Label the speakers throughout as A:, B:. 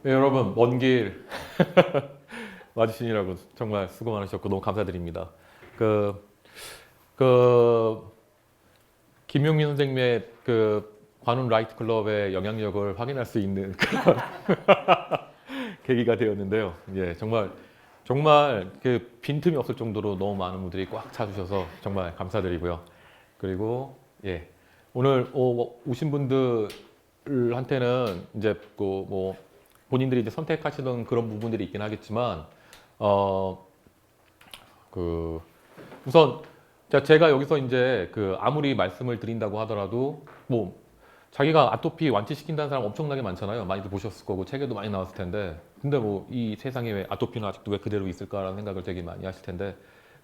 A: 네, 여러분, 먼 길 와주시느라고 정말 수고 많으셨고 너무 감사드립니다. 그, 그, 김용민 선생님의 그 관훈 라이트 클럽의 영향력을 확인할 수 있는 그런 계기가 되었는데요. 예, 정말 그 빈틈이 없을 정도로 너무 많은 분들이 꽉 차주셔서 정말 감사드리고요. 그리고 예, 오늘 오신 분들한테는 이제 뭐 본인들이 이제 선택하시던 그런 부분들이 있긴 하겠지만 어 그 우선 제가 여기서 이제 그 아무리 말씀을 드린다고 하더라도 뭐 자기가 아토피 완치시킨다는 사람 엄청나게 많잖아요. 많이들 보셨을 거고 책에도 많이 나왔을 텐데 근데 뭐 이 세상에 왜 아토피는 아직도 왜 그대로 있을까라는 생각을 되게 많이 하실 텐데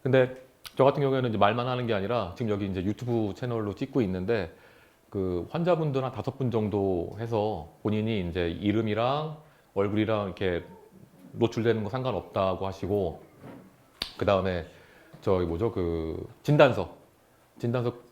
A: 근데 저 같은 경우에는 이제 말만 하는 게 아니라 지금 여기 이제 유튜브 채널로 찍고 있는데 그 환자분들 한 5분 정도 해서 본인이 이제 이름이랑 얼굴이랑 이렇게 노출되는 거 상관없다고 하시고 그 다음에 저기 뭐죠 그 진단서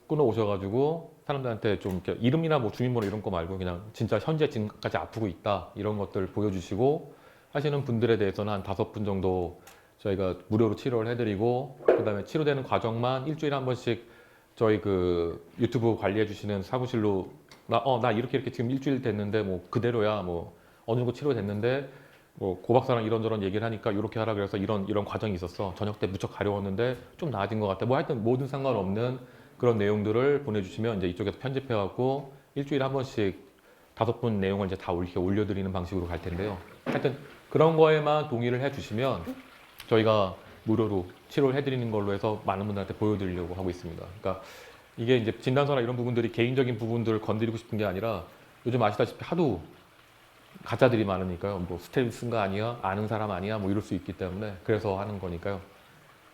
A: 끊어 오셔가지고 사람들한테 좀 이렇게 이름이나 뭐 주민번호 이런 거 말고 그냥 진짜 현재 지금까지 아프고 있다 이런 것들 보여주시고 하시는 분들에 대해서는 한 5분 정도 저희가 무료로 치료를 해드리고 그 다음에 치료되는 과정만 일주일에 한 번씩 저희 그 유튜브 관리해 주시는 사무실로 나 이렇게 지금 일주일 됐는데 뭐 그대로야 뭐 어느 정도 치료됐는데 뭐 고박사랑 이런저런 얘기를 하니까 이렇게 하라 그래서 이런 과정이 있었어. 저녁 때 무척 가려웠는데 좀 나아진 것 같아. 뭐 하여튼 모든 상관없는 그런 내용들을 보내주시면 이제 이쪽에서 편집해 갖고 일주일에 한 번씩 5분 내용을 이제 다 이렇게 올려드리는 방식으로 갈 텐데요. 하여튼 그런 거에만 동의를 해주시면 저희가 무료로 치료를 해드리는 걸로 해서 많은 분들한테 보여드리려고 하고 있습니다. 그러니까 이게 이제 진단서나 이런 부분들이 개인적인 부분들을 건드리고 싶은 게 아니라 요즘 아시다시피 하도 가짜들이 많으니까요. 뭐 스텔스인가 아니야? 아는 사람 아니야? 뭐 이럴 수 있기 때문에 그래서 하는 거니까요.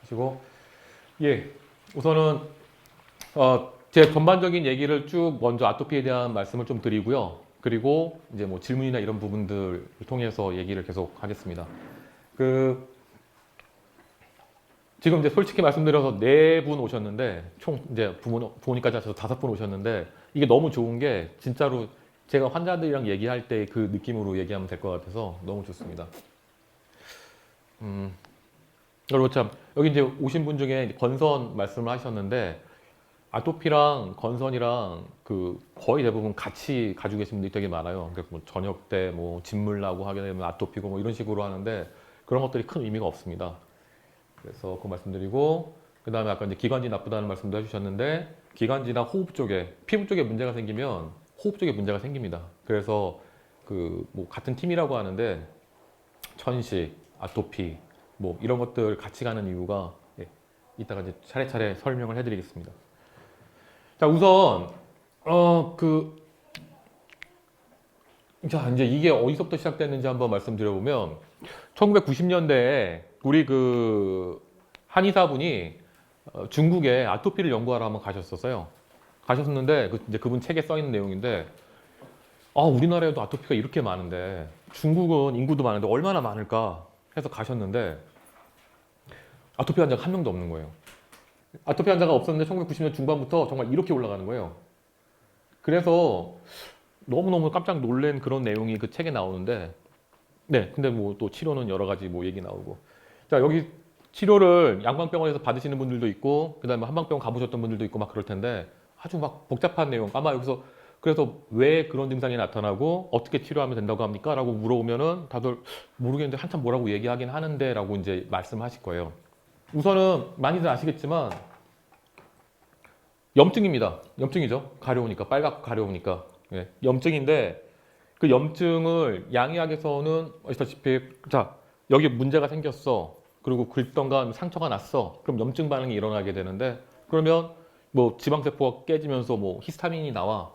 A: 그리고 예, 우선은 제 전반적인 얘기를 쭉 먼저 아토피에 대한 말씀을 좀 드리고요. 그리고 이제 뭐 질문이나 이런 부분들을 통해서 얘기를 계속 하겠습니다. 그 지금 이제 솔직히 말씀드려서 4분 오셨는데 총 이제 부모님까지 하셔서 5분 오셨는데 이게 너무 좋은 게 진짜로 제가 환자들이랑 얘기할 때 그 느낌으로 얘기하면 될 것 같아서 너무 좋습니다. 그리고 참 여기 이제 오신 분 중에 건선 말씀을 하셨는데 아토피랑 건선이랑 그 거의 대부분 같이 가지고 계신 분들이 되게 많아요. 그러니까 뭐 저녁 때 뭐 진물 나고 하게 되면 아토피고 뭐 이런 식으로 하는데 그런 것들이 큰 의미가 없습니다. 그래서 그 말씀드리고 그 다음에 아까 이제 기관지 나쁘다는 말씀도 해주셨는데 기관지나 호흡 쪽에 피부 쪽에 문제가 생기면 호흡 쪽에 문제가 생깁니다. 그래서 그 뭐 같은 팀이라고 하는데 천식, 아토피 뭐 이런 것들 같이 가는 이유가 예, 이따가 이제 차례차례 설명을 해드리겠습니다. 자 우선 자 이제 이게 어디서부터 시작됐는지 한번 말씀드려보면 1990년대에 우리 그 한의사분이 중국에 아토피를 연구하러 한번 가셨었어요. 가셨는데 이제 그분 책에 써 있는 내용인데 우리나라에도 아토피가 이렇게 많은데 중국은 인구도 많은데 얼마나 많을까 해서 가셨는데 아토피 환자가 한 명도 없는 거예요. 아토피 환자가 없었는데 1990년 중반부터 정말 이렇게 올라가는 거예요. 그래서 너무너무 깜짝 놀란 그런 내용이 그 책에 나오는데 네, 근데 뭐 또 치료는 여러 가지 뭐 얘기 나오고 자 여기 치료를 양방병원에서 받으시는 분들도 있고 그 다음에 한방병원 가보셨던 분들도 있고 막 그럴 텐데 아주 막 복잡한 내용 아마 여기서 그래서 왜 그런 증상이 나타나고 어떻게 치료하면 된다고 합니까? 라고 물어보면은 다들 모르겠는데 한참 뭐라고 얘기하긴 하는데 라고 이제 말씀하실 거예요. 우선은 많이들 아시겠지만 염증입니다. 염증이죠. 가려우니까 빨갛고 가려우니까 예, 염증인데 그 염증을 양의학에서는 아시다시피 자 여기 문제가 생겼어. 그리고 긁던가 상처가 났어. 그럼 염증 반응이 일어나게 되는데 그러면 뭐 지방세포가 깨지면서 뭐 히스타민이 나와.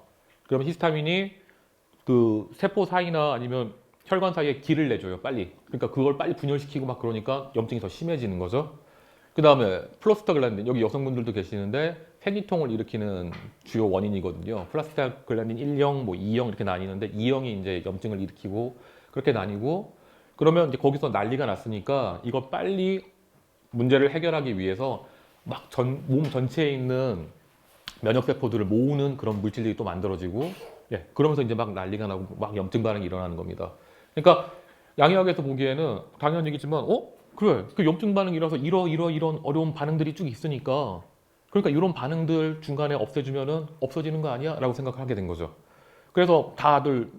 A: 그러면 히스타민이 그 세포 사이나 아니면 혈관 사이에 기를 내줘요. 빨리. 그러니까 그걸 빨리 분열시키고 막 그러니까 염증이 더 심해지는 거죠. 그 다음에 플로스타글란딘 여기 여성분들도 계시는데 생리통을 일으키는 주요 원인이거든요. 플라스타글란딘 1형, 뭐 2형 이렇게 나뉘는데 2형이 이제 염증을 일으키고 그렇게 나뉘고 그러면 이제 거기서 난리가 났으니까 이거 빨리 문제를 해결하기 위해서 막 몸 전체에 있는 면역 세포들을 모으는 그런 물질들이 또 만들어지고 예, 그러면서 이제 막 난리가 나고 막 염증 반응이 일어나는 겁니다. 그러니까 양의학에서 보기에는 당연한 얘기지만, 그래. 그 염증 반응이 일어나서 이런 어려운 반응들이 쭉 있으니까, 그러니까 이런 반응들 중간에 없애주면은 없어지는 거 아니야? 라고 생각하게 된 거죠. 그래서 다들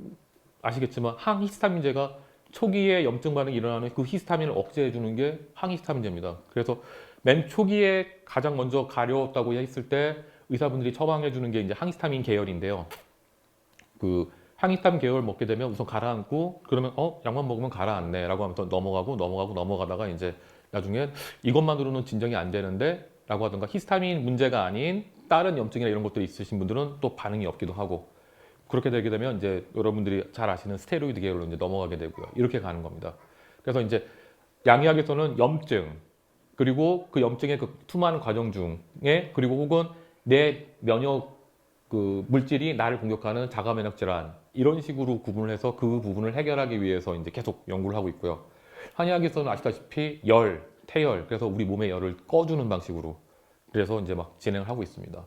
A: 아시겠지만 항히스타민제가 초기에 염증 반응이 일어나는 그 히스타민을 억제해주는 게 항히스타민제입니다. 그래서 맨 초기에 가장 먼저 가려웠다고 했을 때 의사분들이 처방해주는 게 이제 항히스타민 계열인데요. 그 항히스타민 계열 먹게 되면 우선 가라앉고 그러면 약만 먹으면 가라앉네 라고 하면서 넘어가다가 이제 나중에 이것만으로는 진정이 안 되는데 라고 하던가 히스타민 문제가 아닌 다른 염증이나 이런 것들이 있으신 분들은 또 반응이 없기도 하고 그렇게 되게 되면 이제 여러분들이 잘 아시는 스테로이드 계열로 이제 넘어가게 되고요. 이렇게 가는 겁니다. 그래서 이제 양의학에서는 염증 그리고 그 염증의 그 투만 과정 중에 그리고 혹은 내 면역 그 물질이 나를 공격하는 자가 면역 질환 이런 식으로 구분을 해서 그 부분을 해결하기 위해서 이제 계속 연구를 하고 있고요. 한의학에서는 아시다시피 열, 태열 그래서 우리 몸의 열을 꺼주는 방식으로 그래서 이제 막 진행을 하고 있습니다.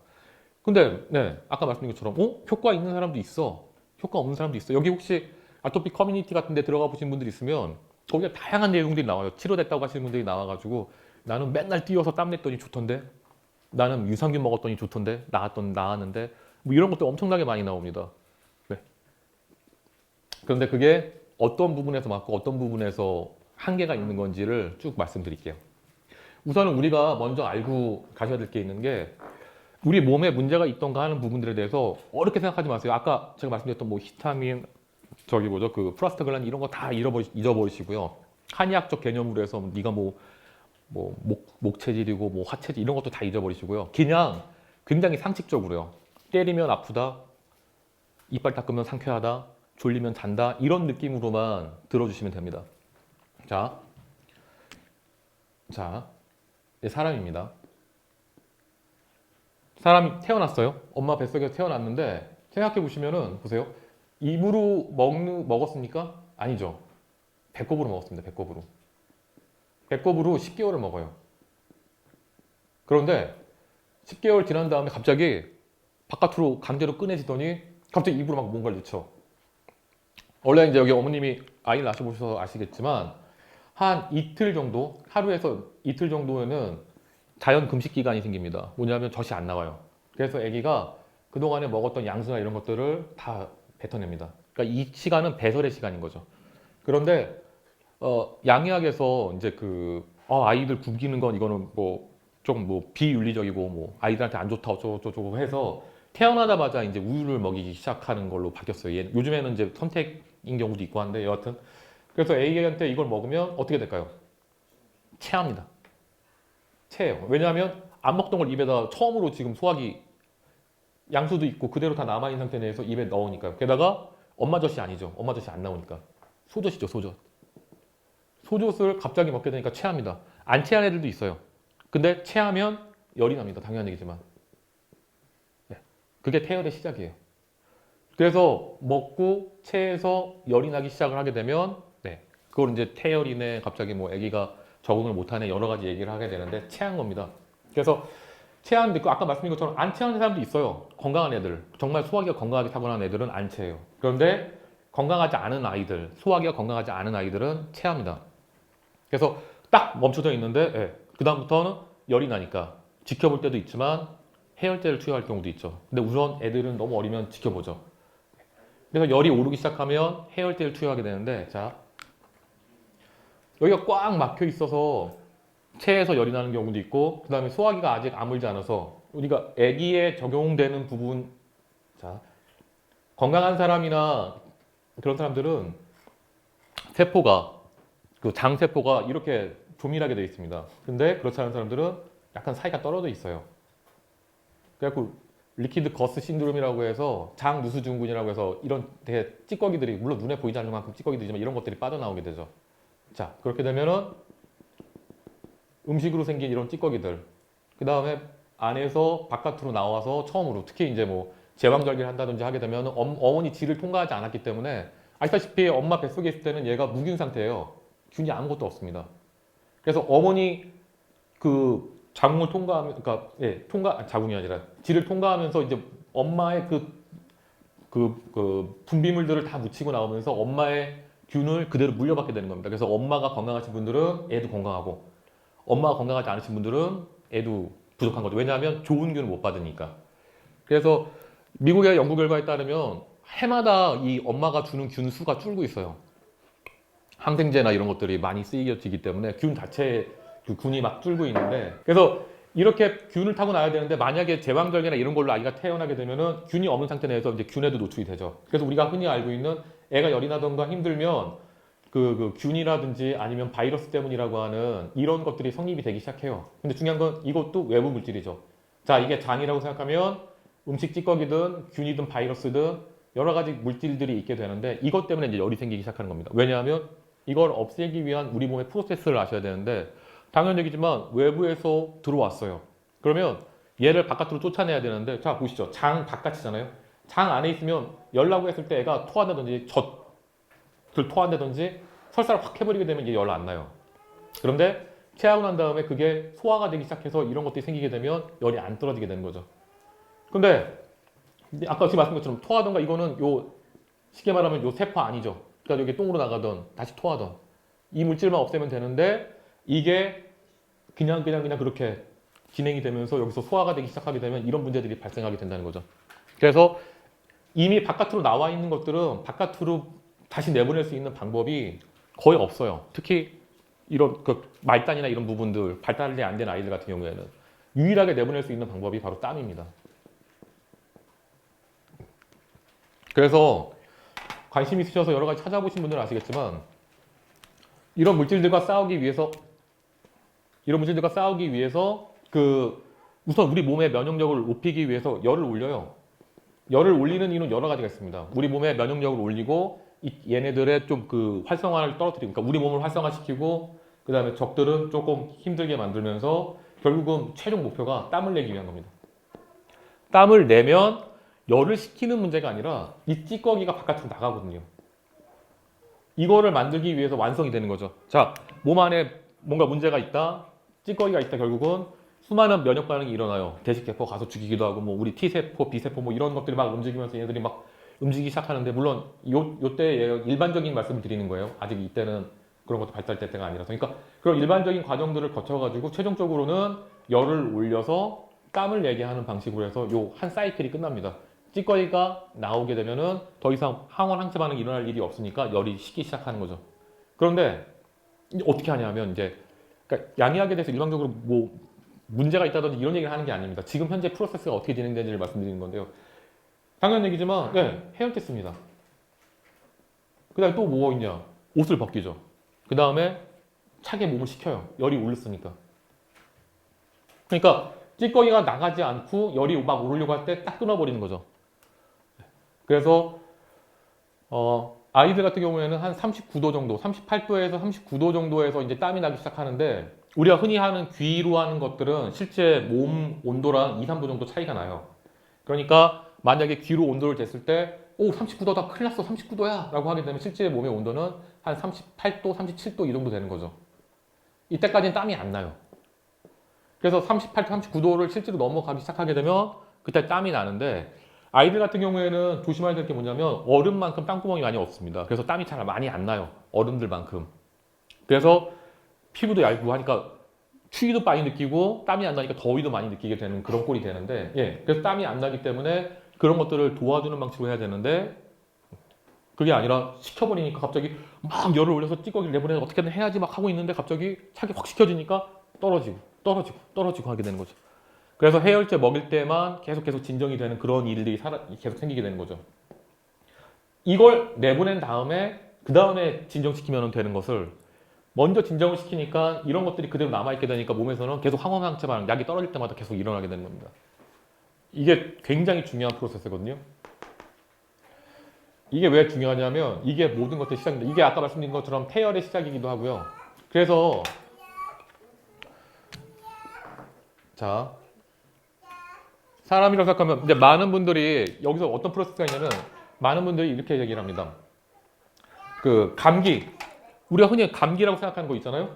A: 근데 네 아까 말씀드린 것처럼 효과 있는 사람도 있어 효과 없는 사람도 있어 여기 혹시 아토피 커뮤니티 같은 데 들어가 보신 분들 있으면 거기에 다양한 내용들이 나와요. 치료됐다고 하시는 분들이 나와가지고 나는 맨날 뛰어서 땀 냈더니 좋던데 나는 유산균 먹었더니 좋던데 나았는데 뭐 이런 것도 엄청나게 많이 나옵니다. 네. 그런데 그게 어떤 부분에서 맞고 어떤 부분에서 한계가 있는 건지를 쭉 말씀드릴게요. 우선은 우리가 먼저 알고 가셔야 될 게 있는 게 우리 몸에 문제가 있던가 하는 부분들에 대해서 어렵게 생각하지 마세요. 아까 제가 말씀드렸던 뭐 히스타민 저기 뭐죠 그 프라스타글란 이런 거 다 잊어버리시고요. 한의학적 개념으로 해서 네가 목체질이고 뭐 화체질 이런 것도 다 잊어버리시고요. 그냥 굉장히 상식적으로요. 때리면 아프다, 이빨 닦으면 상쾌하다, 졸리면 잔다 이런 느낌으로만 들어주시면 됩니다. 자, 사람입니다. 사람이 태어났어요. 엄마 뱃속에서 태어났는데 생각해 보시면은 보세요. 입으로 먹었습니까? 아니죠. 배꼽으로 먹었습니다. 배꼽으로 10개월을 먹어요. 그런데 10개월 지난 다음에 갑자기 바깥으로 강제로 꺼내지더니 갑자기 입으로 막 뭔가를 넣죠. 원래 이제 여기 어머님이 아이를 낳으셔보셔서 아시겠지만 한 이틀 정도, 하루에서 이틀 정도에는 자연 금식 기간이 생깁니다. 뭐냐면 젖이 안 나와요. 그래서 아기가 그동안에 먹었던 양수나 이런 것들을 다 뱉어냅니다. 그러니까 이 시간은 배설의 시간인 거죠. 그런데 양의학에서 이제 아이들 굶기는 건 이거는 좀 비윤리적이고 아이들한테 안 좋다 어쩌고저쩌고 해서 태어나자마자 이제 우유를 먹이기 시작하는 걸로 바뀌었어요. 요즘에는 이제 선택인 경우도 있고 한데 여하튼 그래서 A한테 이걸 먹으면 어떻게 될까요? 체합니다. 체해요. 왜냐하면 안 먹던 걸 입에다 처음으로 지금 소화기 양수도 있고 그대로 다 남아있는 상태 내에서 입에 넣으니까요. 게다가 엄마 젖이 아니죠. 엄마 젖이 안 나오니까. 소젖이죠, 소젖. 소젖을 갑자기 먹게 되니까 체합니다. 안 체한 애들도 있어요. 근데 체하면 열이 납니다. 당연한 얘기지만. 네. 그게 태열의 시작이에요. 그래서 먹고 체해서 열이 나기 시작을 하게 되면 그걸 이제 태열이네 갑자기 아기가 적응을 못하네 여러 가지 얘기를 하게 되는데 체한 겁니다. 그래서 체하는데 아까 말씀드린 것처럼 안 체하는 사람도 있어요. 건강한 애들 정말 소화기가 건강하게 타고난 애들은 안 체해요. 그런데 건강하지 않은 아이들 소화기가 건강하지 않은 아이들은 체합니다. 그래서 딱 멈춰져 있는데 그 다음부터는 열이 나니까 지켜볼 때도 있지만 해열제를 투여할 경우도 있죠. 근데 우선 애들은 너무 어리면 지켜보죠. 그래서 열이 오르기 시작하면 해열제를 투여하게 되는데 자 여기가 꽉 막혀 있어서 체에서 열이 나는 경우도 있고 그 다음에 소화기가 아직 아물지 않아서 우리가 아기에 적용되는 부분 자 건강한 사람이나 그런 사람들은 세포가 장세포가 이렇게 조밀하게 되어 있습니다. 근데 그렇지 않은 사람들은 약간 사이가 떨어져 있어요. 그래갖고 리퀴드 거스 신드롬이라고 해서 장 누수 증후군이라고 해서 이런 되게 찌꺼기들이 물론 눈에 보이지 않는 만큼 찌꺼기들이지만 이런 것들이 빠져나오게 되죠. 자 그렇게 되면은 음식으로 생긴 이런 찌꺼기들 그 다음에 안에서 바깥으로 나와서 처음으로 특히 이제 제왕절개를 한다든지 하게 되면 어머니 질을 통과하지 않았기 때문에 아시다시피 엄마 뱃속에 있을 때는 얘가 무균 상태예요. 균이 아무것도 없습니다. 그래서 어머니 자궁을 통과하면 자궁이 아니라 질을 통과하면서 이제 엄마의 분비물들을 다 묻히고 나오면서 엄마의 균을 그대로 물려받게 되는 겁니다. 그래서 엄마가 건강하신 분들은 애도 건강하고 엄마가 건강하지 않으신 분들은 애도 부족한 거죠. 왜냐하면 좋은 균을 못 받으니까. 그래서 미국의 연구 결과에 따르면 해마다 이 엄마가 주는 균 수가 줄고 있어요. 항생제나 이런 것들이 많이 쓰여지기 때문에 균 자체 그 균이 막 줄고 있는데, 그래서 이렇게 균을 타고 나야 되는데 만약에 제왕절개나 이런 걸로 아이가 태어나게 되면은 균이 없는 상태 내에서 이제 균에도 노출이 되죠. 그래서 우리가 흔히 알고 있는 애가 열이 나던가 힘들면 그 균이라든지 아니면 바이러스 때문이라고 하는 이런 것들이 성립이 되기 시작해요. 근데 중요한 건 이것도 외부 물질이죠. 자, 이게 장이라고 생각하면 음식 찌꺼기든 균이든 바이러스든 여러 가지 물질들이 있게 되는데 이것 때문에 이제 열이 생기기 시작하는 겁니다. 왜냐하면 이걸 없애기 위한 우리 몸의 프로세스를 아셔야 되는데, 당연 얘기지만 외부에서 들어왔어요. 그러면 얘를 바깥으로 쫓아내야 되는데, 자 보시죠. 장 바깥이잖아요. 장 안에 있으면 열나고 했을 때 애가 토한다든지 젖을 토한다든지 설사를 확 해버리게 되면 이게 열 안 나요. 그런데 체하고 난 다음에 그게 소화가 되기 시작해서 이런 것들이 생기게 되면 열이 안 떨어지게 되는 거죠. 근데 아까 지금 말씀드린 것처럼 토하던가 이거는 요 쉽게 말하면 요 세포 아니죠. 그러니까 여기 똥으로 나가던 다시 토하던 이 물질만 없애면 되는데 이게 그냥 그렇게 진행이 되면서 여기서 소화가 되기 시작하게 되면 이런 문제들이 발생하게 된다는 거죠. 그래서 이미 바깥으로 나와 있는 것들은 바깥으로 다시 내보낼 수 있는 방법이 거의 없어요. 특히 이런 그 말단이나 이런 부분들 발달이 안 된 아이들 같은 경우에는 유일하게 내보낼 수 있는 방법이 바로 땀입니다. 그래서 관심 있으셔서 여러 가지 찾아보신 분들은 아시겠지만 이런 물질들과 싸우기 위해서 우선 우리 몸의 면역력을 높이기 위해서 열을 올려요. 열을 올리는 이유는 여러 가지가 있습니다. 우리 몸의 면역력을 올리고 얘네들의 좀 그 활성화를 떨어뜨리고, 그러니까 우리 몸을 활성화시키고 그 다음에 적들은 조금 힘들게 만들면서 결국은 최종 목표가 땀을 내기 위한 겁니다. 땀을 내면 열을 식히는 문제가 아니라 이 찌꺼기가 바깥으로 나가거든요. 이거를 만들기 위해서 완성이 되는 거죠. 자, 몸 안에 뭔가 문제가 있다, 찌꺼기가 있다. 결국은 수많은 면역 반응이 일어나요. 대식세포 가서 죽이기도 하고, 뭐 우리 T세포, B세포 뭐 이런 것들이 막 움직이면서 얘네들이 막 움직이기 시작하는데, 물론 요때 일반적인 말씀을 드리는 거예요. 아직 이때는 그런 것도 발달될 때가 아니라서. 그러니까 그런 일반적인 과정들을 거쳐가지고 최종적으로는 열을 올려서 땀을 내게 하는 방식으로 해서 요 한 사이클이 끝납니다. 찌꺼기가 나오게 되면은 더 이상 항원 항체 반응이 일어날 일이 없으니까 열이 식기 시작하는 거죠. 그런데 어떻게 하냐면 이제 그러니까 양이하게 돼서 일반적으로 뭐 문제가 있다든지 이런 얘기를 하는 게 아닙니다. 지금 현재 프로세스가 어떻게 진행되는지를 말씀드리는 건데요. 당연한 얘기지만 헤어티 씁니다. 그 다음에 또 뭐가 있냐? 옷을 벗기죠. 그 다음에 차게 몸을 식혀요. 열이 올랐으니까. 그러니까 찌꺼기가 나가지 않고 열이 막 오르려고 할 때 딱 끊어버리는 거죠. 그래서 아이들 같은 경우에는 한 39도 정도, 38도에서 39도 정도에서 이제 땀이 나기 시작하는데, 우리가 흔히 하는 귀로 하는 것들은 실제 몸 온도랑 2, 3도 정도 차이가 나요. 그러니까 만약에 귀로 온도를 쟀을 때 39도다, 큰일 났어, 39도야 라고 하게 되면 실제 몸의 온도는 한 38도, 37도 이 정도 되는 거죠. 이때까지는 땀이 안 나요. 그래서 38도, 39도를 실제로 넘어가기 시작하게 되면 그때 땀이 나는데, 아이들 같은 경우에는 조심해야 될 게 뭐냐면 어른만큼 땀구멍이 많이 없습니다. 그래서 땀이 잘 많이 안 나요. 어른들만큼. 그래서 피부도 얇고 하니까 추위도 많이 느끼고 땀이 안 나니까 더위도 많이 느끼게 되는 그런 꼴이 되는데, 그래서 땀이 안 나기 때문에 그런 것들을 도와주는 방식으로 해야 되는데, 그게 아니라 식혀버리니까 갑자기 막 열을 올려서 찌꺼기를 내보내서 어떻게든 해야지 막 하고 있는데 갑자기 차게 확 식혀지니까 떨어지고 하게 되는 거죠. 그래서 해열제 먹일 때만 계속 진정이 되는 그런 일들이 계속 생기게 되는 거죠. 이걸 내보낸 다음에 그 다음에 진정시키면 되는 것을 먼저 진정을 시키니까 이런 것들이 그대로 남아있게 되니까 몸에서는 계속 항원항체 반응, 약이 떨어질 때마다 계속 일어나게 되는 겁니다. 이게 굉장히 중요한 프로세스거든요. 이게 왜 중요하냐면 이게 모든 것들의 시작입니다. 이게 아까 말씀드린 것처럼 태열의 시작이기도 하고요. 그래서 자, 사람이라고 생각하면 이제 많은 분들이 여기서 어떤 프로세스가 있냐면, 많은 분들이 이렇게 얘기를 합니다. 그 감기, 우리가 흔히 감기라고 생각하는 거 있잖아요.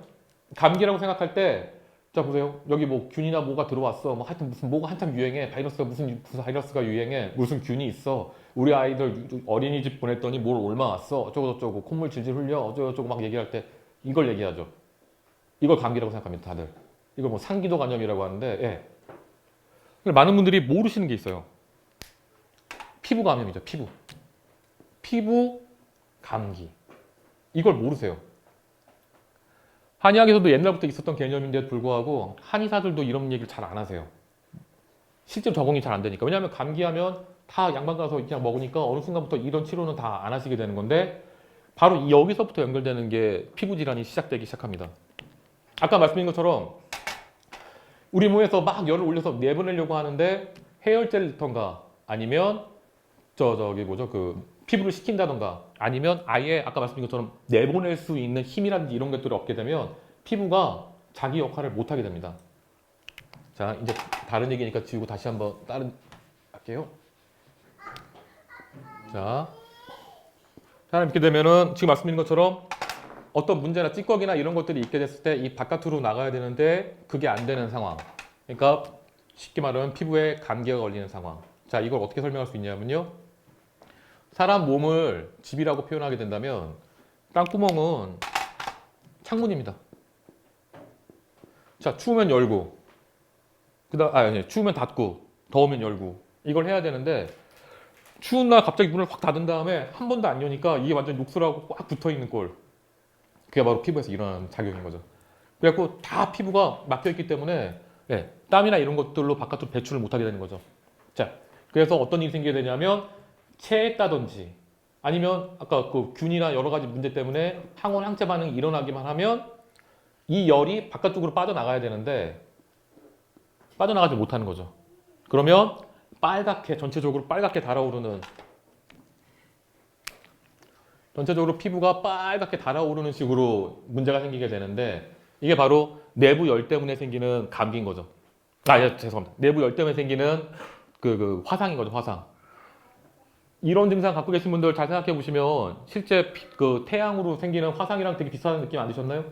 A: 감기라고 생각할 때, 자 보세요. 여기 뭐 균이나 뭐가 들어왔어. 뭐 하여튼 무슨 뭐가 한참 유행해. 바이러스가 무슨 바이러스가 유행해. 무슨 균이 있어. 우리 아이들 어린이집 보냈더니 뭘 얼마 왔어 어쩌고 저쩌고 콧물 질질 흘려 어쩌고 저쩌고 막 얘기할 때 이걸 얘기하죠. 이걸 감기라고 생각합니다 다들. 이걸 뭐 상기도 간염이라고 하는데 예. 많은 분들이 모르시는 게 있어요. 피부 감염이죠. 피부 감기. 이걸 모르세요. 한의학에서도 옛날부터 있었던 개념인데도 불구하고 한의사들도 이런 얘기를 잘 안 하세요. 실제로 적응이 잘 안 되니까. 왜냐하면 감기하면 다 양반 가서 그냥 먹으니까 어느 순간부터 이런 치료는 다 안 하시게 되는 건데 바로 여기서부터 연결되는 게 피부 질환이 시작되기 시작합니다. 아까 말씀드린 것처럼 우리 몸에서 막 열을 올려서 내보내려고 하는데 해열제를 아니면 피부를 식힌다던가 아니면 아예 아까 말씀드린 것처럼 내보낼 수 있는 힘이라든지 이런 것들이 없게 되면 피부가 자기 역할을 못하게 됩니다. 자, 이제 다른 얘기니까 지우고 다시 한번 다른 할게요. 자, 이렇게 되면은 지금 말씀드린 것처럼 어떤 문제나 찌꺼기나 이런 것들이 있게 됐을 때 이 바깥으로 나가야 되는데 그게 안 되는 상황. 그러니까 쉽게 말하면 피부에 감기가 걸리는 상황. 자, 이걸 어떻게 설명할 수 있냐면요. 사람 몸을 집이라고 표현하게 된다면 땅구멍은 창문입니다. 자, 추우면 열고, 추우면 닫고, 더우면 열고 이걸 해야 되는데 추운 날 갑자기 문을 확 닫은 다음에 한 번도 안 여니까 이게 완전 녹슬하고 꽉 붙어있는 꼴. 그게 바로 피부에서 일어나는 작용인 거죠. 그래갖고 다 피부가 막혀있기 때문에 땀이나 이런 것들로 바깥으로 배출을 못하게 되는 거죠. 자, 그래서 어떤 일이 생기게 되냐면 체했다든지 아니면 아까 그 균이나 여러 가지 문제 때문에 항원 항체 반응이 일어나기만 하면 이 열이 바깥쪽으로 빠져나가야 되는데 빠져나가지 못하는 거죠. 그러면 전체적으로 빨갛게 달아오르는 전체적으로 피부가 빨갛게 달아오르는 식으로 문제가 생기게 되는데 이게 바로 내부 열 때문에 생기는 감기인 거죠. 죄송합니다. 내부 열 때문에 생기는 그 화상인 거죠, 화상. 이런 증상 갖고 계신 분들 잘 생각해 보시면 실제 그 태양으로 생기는 화상이랑 되게 비슷한 느낌 안 드셨나요?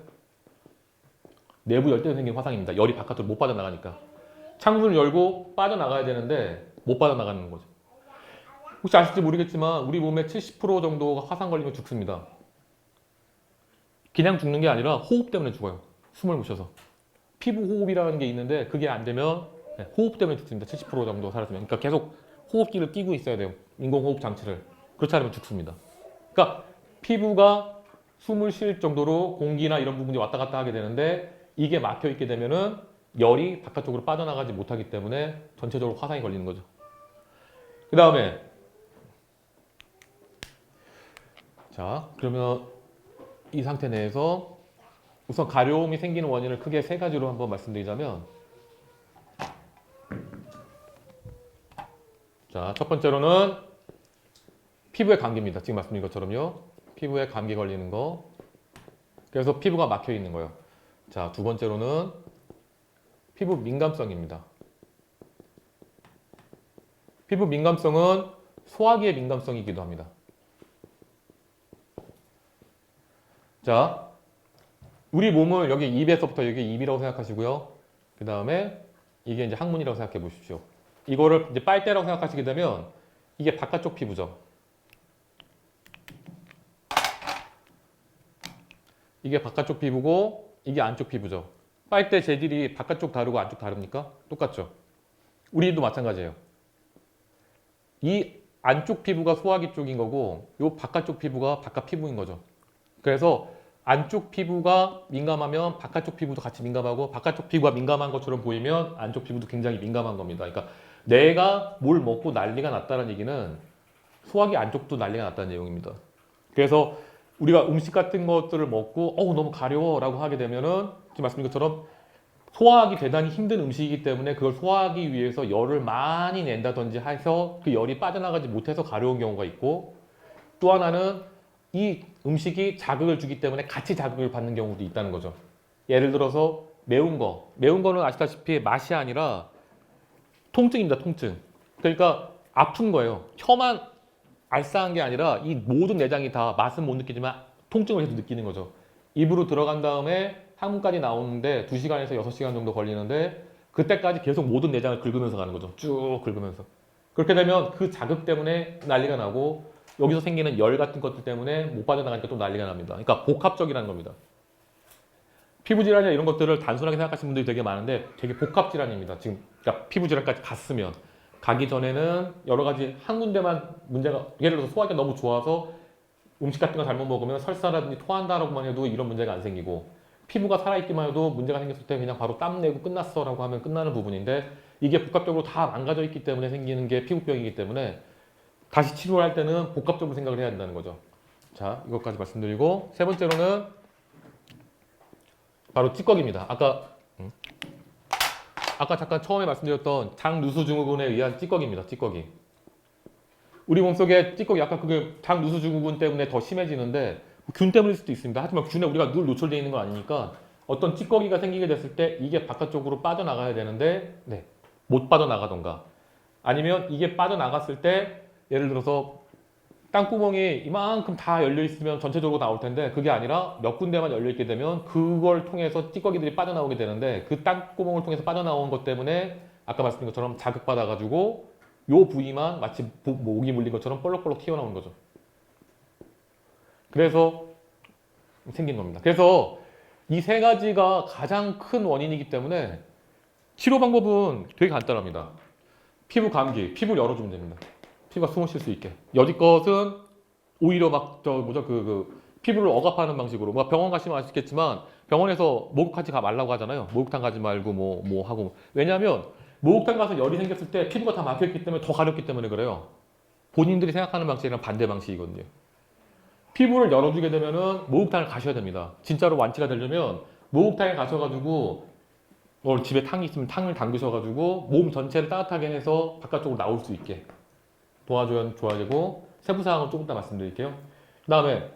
A: 내부 열 때문에 생긴 화상입니다. 열이 바깥으로 못 빠져나가니까. 창문을 열고 빠져나가야 되는데 못 빠져나가는 거죠. 혹시 아실지 모르겠지만 우리 몸의 70% 정도가 화상 걸리면 죽습니다. 그냥 죽는 게 아니라 호흡 때문에 죽어요. 숨을 못 쉬어서. 피부 호흡이라는 게 있는데 그게 안 되면 호흡 때문에 죽습니다. 70% 정도 살았으면. 그러니까 계속 호흡기를 끼고 있어야 돼요. 인공호흡 장치를. 그렇지 않으면 죽습니다. 그러니까 피부가 숨을 쉴 정도로 공기나 이런 부분이 왔다 갔다 하게 되는데 이게 막혀 있게 되면은 열이 바깥쪽으로 빠져나가지 못하기 때문에 전체적으로 화상이 걸리는 거죠. 그 다음에 자, 그러면 이 상태 내에서 우선 가려움이 생기는 원인을 크게 세 가지로 한번 말씀드리자면 자, 첫 번째로는 피부의 감기입니다. 지금 말씀드린 것처럼요. 피부에 감기 걸리는 거. 그래서 피부가 막혀 있는 거예요. 자, 두 번째로는 피부 민감성입니다. 피부 민감성은 소화기의 민감성이기도 합니다. 자, 우리 몸을 여기 입에서부터 여기 입이라고 생각하시고요. 그 다음에 이게 이제 항문이라고 생각해 보십시오. 이거를 이제 빨대라고 생각하시게 되면 이게 바깥쪽 피부죠. 이게 바깥쪽 피부고 이게 안쪽 피부죠. 빨대 재질이 바깥쪽 다르고 안쪽 다릅니까? 똑같죠. 우리도 마찬가지예요. 이 안쪽 피부가 소화기 쪽인 거고 이 바깥쪽 피부가 바깥 피부인 거죠. 그래서 안쪽 피부가 민감하면 바깥쪽 피부도 같이 민감하고 바깥쪽 피부가 민감한 것처럼 보이면 안쪽 피부도 굉장히 민감한 겁니다. 그러니까 내가 뭘 먹고 난리가 났다는 얘기는 소화기 안쪽도 난리가 났다는 내용입니다. 그래서 우리가 음식 같은 것들을 먹고 너무 가려워 라고 하게 되면은 지금 말씀드린 것처럼 소화하기 대단히 힘든 음식이기 때문에 그걸 소화하기 위해서 열을 많이 낸다든지 해서 그 열이 빠져나가지 못해서 가려운 경우가 있고 또 하나는 이 음식이 자극을 주기 때문에 같이 자극을 받는 경우도 있다는 거죠. 예를 들어서 매운 거는 아시다시피 맛이 아니라 통증입니다. 통증. 그러니까 아픈 거예요. 혀만 알싸한 게 아니라 이 모든 내장이 다 맛은 못 느끼지만 통증을 계속 느끼는 거죠. 입으로 들어간 다음에 항문까지 나오는데 2시간에서 6시간 정도 걸리는데 그때까지 계속 모든 내장을 긁으면서 가는 거죠. 쭉 긁으면서. 그렇게 되면 그 자극 때문에 난리가 나고 여기서 생기는 열 같은 것들 때문에 못 빠져나가니까 또 난리가 납니다. 그러니까 복합적이라는 겁니다. 피부 질환이나 이런 것들을 단순하게 생각하시는 분들이 되게 많은데 되게 복합 질환입니다. 지금 그러니까 피부 질환까지 갔으면 가기 전에는 여러 가지 한 군데만 문제가 예를 들어서 소화기가 너무 좋아서 음식 같은 거 잘못 먹으면 설사라든지 토한다라고만 해도 이런 문제가 안 생기고 피부가 살아있기만 해도 문제가 생겼을 때 그냥 바로 땀 내고 끝났어라고 하면 끝나는 부분인데 이게 복합적으로 다 망가져 있기 때문에 생기는 게 피부병이기 때문에 다시 치료를 할 때는 복합적으로 생각을 해야 된다는 거죠. 자, 이것까지 말씀드리고 세 번째로는 바로 찌꺼기입니다. 아까 잠깐 처음에 말씀드렸던 장누수증후군에 의한 찌꺼기입니다. 찌꺼기. 우리 몸속에 찌꺼기 아까 그게 장누수증후군 때문에 더 심해지는데 균 때문일 수도 있습니다. 하지만 균에 우리가 늘 노출되어 있는 건 아니니까 어떤 찌꺼기가 생기게 됐을 때 이게 바깥쪽으로 빠져나가야 되는데 못 빠져나가던가 아니면 이게 빠져나갔을 때 예를 들어서 땅구멍이 이만큼 다 열려 있으면 전체적으로 나올 텐데 그게 아니라 몇 군데만 열려 있게 되면 그걸 통해서 찌꺼기들이 빠져나오게 되는데 그 땅구멍을 통해서 빠져나온 것 때문에 아까 말씀드린 것처럼 자극받아 가지고 요 부위만 마치 모기 물린 것처럼 볼록볼록 튀어나오는 거죠. 그래서 생긴 겁니다. 그래서 이 세 가지가 가장 큰 원인이기 때문에 치료 방법은 되게 간단합니다. 피부 감기, 피부를 열어주면 됩니다. 피부가 숨을 쉴 수 있게. 여지껏은 오히려 피부를 억압하는 방식으로. 병원 가시면 아시겠지만 병원에서 목욕하지 말라고 하잖아요. 목욕탕 가지 말고 뭐 하고. 왜냐하면 목욕탕 가서 열이 생겼을 때 피부가 다 막혀있기 때문에 더 가렵기 때문에 그래요. 본인들이 생각하는 방식이랑 반대 방식이거든요. 피부를 열어주게 되면은 목욕탕을 가셔야 됩니다. 진짜로 완치가 되려면 목욕탕에 가셔가지고 집에 탕이 있으면 탕을 담그셔가지고 몸 전체를 따뜻하게 해서 바깥쪽으로 나올 수 있게 도와줘야 되고 세부사항은 조금 이따 말씀드릴게요. 그 다음에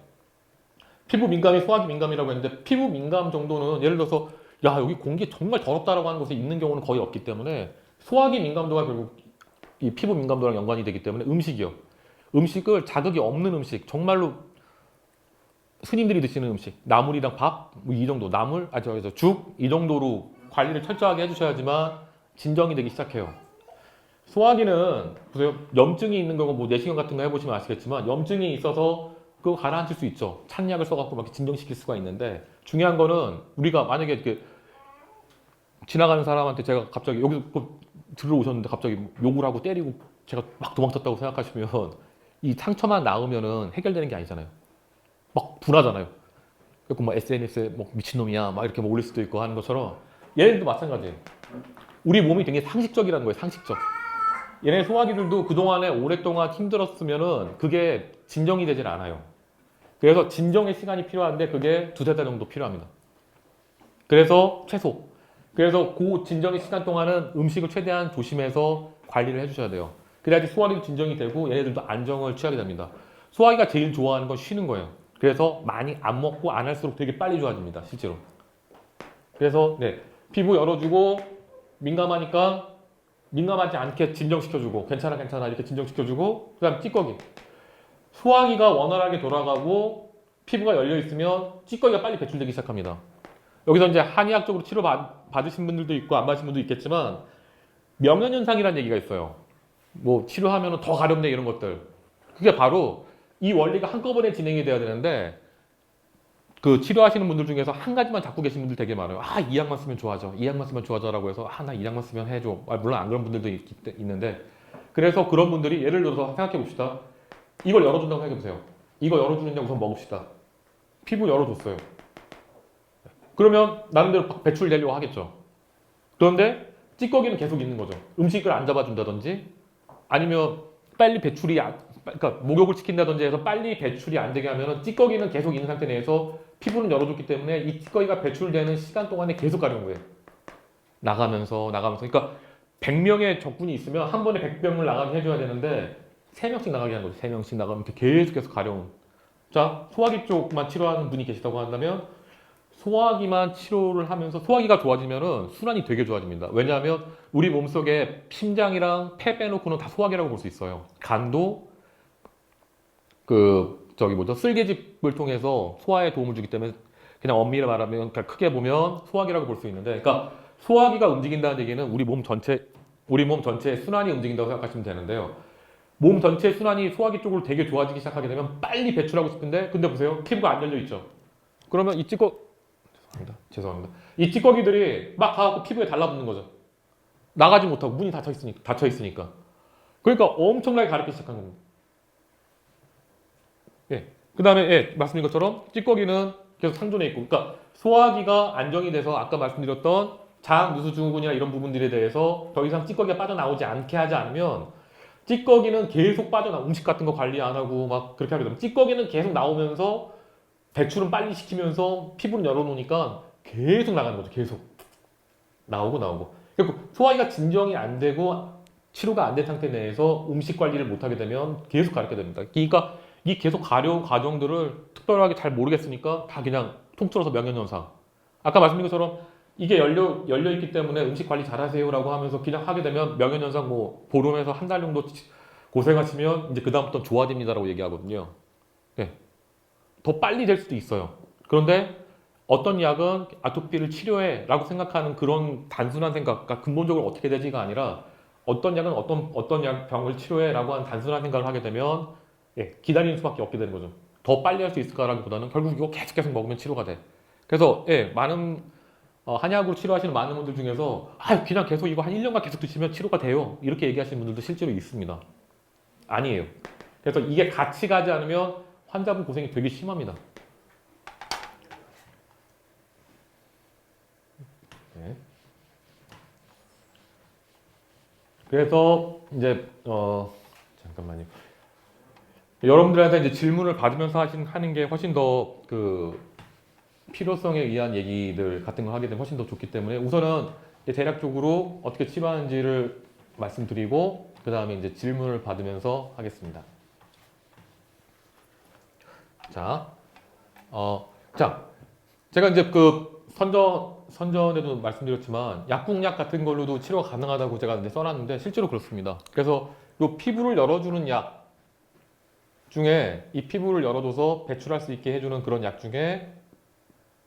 A: 피부 민감이 소화기 민감이라고 했는데 피부 민감 정도는 예를 들어서 야 여기 공기 정말 더럽다라고 하는 곳에 있는 경우는 거의 없기 때문에 소화기 민감도가 결국 이 피부 민감도랑 연관이 되기 때문에 음식이요. 음식을 자극이 없는 음식 정말로 스님들이 드시는 음식 나물이랑 밥 뭐 이 정도 죽 이 정도로 관리를 철저하게 해주셔야지만 진정이 되기 시작해요. 소화기는 보세요. 염증이 있는 경우 뭐 내시경 같은 거 해보시면 아시겠지만 염증이 있어서 그거 가라앉힐 수 있죠. 찬약을 써갖고 막 진정시킬 수가 있는데 중요한 거는 우리가 만약에 이렇게 지나가는 사람한테 제가 갑자기 여기서 들어오셨는데 갑자기 욕을 하고 때리고 제가 막 도망쳤다고 생각하시면 이 상처만 나으면은 해결되는 게 아니잖아요. 막 분하잖아요. 그리고 뭐 SNS에 뭐 미친놈이야 막 이렇게 뭐 올릴 수도 있고 하는 것처럼 얘네들도 마찬가지예요. 우리 몸이 되게 상식적이라는 거예요. 상식적. 얘네 소화기들도 그동안에 오랫동안 힘들었으면은 그게 진정이 되질 않아요. 그래서 진정의 시간이 필요한데 그게 두세 달 정도 필요합니다. 그래서 그래서 그 진정의 시간 동안은 음식을 최대한 조심해서 관리를 해주셔야 돼요. 그래야지 소화기도 진정이 되고 얘네들도 안정을 취하게 됩니다. 소화기가 제일 좋아하는 건 쉬는 거예요. 그래서 많이 안 먹고 안 할수록 되게 빨리 좋아집니다. 실제로. 그래서 피부 열어주고 민감하니까 민감하지 않게 진정시켜주고 괜찮아 이렇게 진정시켜주고 그 다음 찌꺼기. 소화기가 원활하게 돌아가고 피부가 열려있으면 찌꺼기가 빨리 배출되기 시작합니다. 여기서 이제 한의학적으로 치료 받으신 분들도 있고 안 받으신 분도 있겠지만 명현현상이라는 얘기가 있어요. 뭐 치료하면 더 가렵네 이런 것들. 그게 바로 이 원리가 한꺼번에 진행이 돼야 되는데 그 치료하시는 분들 중에서 한 가지만 잡고 계신 분들 되게 많아요. 이 약만 쓰면 좋아져. 이 약만 쓰면 좋아져라고 해서 나 이 약만 쓰면 해줘. 물론 안 그런 분들도 있는데 그래서 그런 분들이 예를 들어서 생각해 봅시다. 이걸 열어준다고 생각해 보세요. 이거 열어주는 약 우선 먹읍시다. 피부 열어줬어요. 그러면 나름대로 배출되려고 하겠죠. 그런데 찌꺼기는 계속 있는 거죠. 음식을 안 잡아준다든지 아니면 빨리 그러니까 목욕을 시킨다든지 해서 빨리 배출이 안 되게 하면 찌꺼기는 계속 있는 상태 내에서 피부는 열어줬기 때문에 이 찌꺼기가 배출되는 시간 동안에 계속 가려운 거예요. 나가면서 그러니까 100명의 적군이 있으면 한 번에 100병을 나가게 해줘야 되는데 3명씩 나가게 하는 거죠. 3명씩 나가면 계속 가려운. 자, 소화기 쪽만 치료하는 분이 계시다고 한다면 소화기만 치료를 하면서 소화기가 좋아지면은 순환이 되게 좋아집니다. 왜냐하면 우리 몸속에 심장이랑 폐 빼놓고는 다 소화기라고 볼 수 있어요. 간도 쓸개집을 통해서 소화에 도움을 주기 때문에 그냥 엄밀히 말하면 크게 보면 소화기라고 볼 수 있는데 그러니까 소화기가 움직인다는 얘기는 우리 몸 전체 우리 몸 전체의 순환이 움직인다고 생각하시면 되는데요. 몸 전체의 순환이 소화기 쪽으로 되게 좋아지기 시작하게 되면 빨리 배출하고 싶은데 근데 보세요. 피부가 안 열려 있죠. 그러면 이 죄송합니다. 이 찌꺼기들이 막 가갖고 피부에 달라붙는 거죠. 나가지 못하고 문이 닫혀 있으니까. 그러니까 엄청나게 가렵기 시작한 겁니다. 예. 그 다음에 예, 말씀드린 것처럼 찌꺼기는 계속 상존해 있고, 그러니까 소화기가 안정이 돼서 아까 말씀드렸던 장, 누수 증후군이나 이런 부분들에 대해서 더 이상 찌꺼기가 빠져나오지 않게 하지 않으면 찌꺼기는 계속 음식 같은 거 관리 안 하고 막 그렇게 하게 되면 찌꺼기는 계속 나오면서 배출은 빨리 시키면서 피부를 열어놓으니까 계속 나가는 거죠. 계속 나오고. 그리고 소화기가 진정이 안 되고 치료가 안 된 상태 내에서 음식 관리를 못 하게 되면 계속 가렵게 됩니다. 그러니까 이 계속 가려 과정들을 특별하게 잘 모르겠으니까 다 그냥 통틀어서 명현현상. 아까 말씀드린 것처럼 이게 열려 있기 때문에 음식 관리 잘하세요라고 하면서 그냥 하게 되면 명현현상 뭐 보름에서 한 달 정도 고생하시면 이제 그 다음부터 좋아집니다라고 얘기하거든요. 네. 더 빨리 될 수도 있어요. 그런데 어떤 약은 아토피를 치료해라고 생각하는 그런 단순한 생각, 그러니까 근본적으로 어떻게 되지가 아니라 어떤 약은 어떤 병을 치료해라고 하는 단순한 생각을 하게 되면 예, 기다리는 수밖에 없게 되는 거죠. 더 빨리 할 수 있을까라기보다는 결국 이거 계속 먹으면 치료가 돼. 그래서 예, 많은 한약으로 치료하시는 많은 분들 중에서 그냥 계속 이거 한 1년간 계속 드시면 치료가 돼요. 이렇게 얘기하시는 분들도 실제로 있습니다. 아니에요. 그래서 이게 같이 가지 않으면 환자분 고생이 되게 심합니다. 네. 그래서 이제 잠깐만요. 여러분들한테 이제 질문을 받으면서 하는 게 훨씬 더 그 필요성에 의한 얘기들 같은 걸 하게 되면 훨씬 더 좋기 때문에 우선은 이제 대략적으로 어떻게 치료하는지를 말씀드리고 그 다음에 이제 질문을 받으면서 하겠습니다. 자, 제가 이제 그 선전에도 말씀드렸지만 약국약 같은 걸로도 치료가 가능하다고 제가 이제 써놨는데 실제로 그렇습니다. 그래서 이 피부를 열어주는 약 중에 이 피부를 열어줘서 배출할 수 있게 해주는 그런 약 중에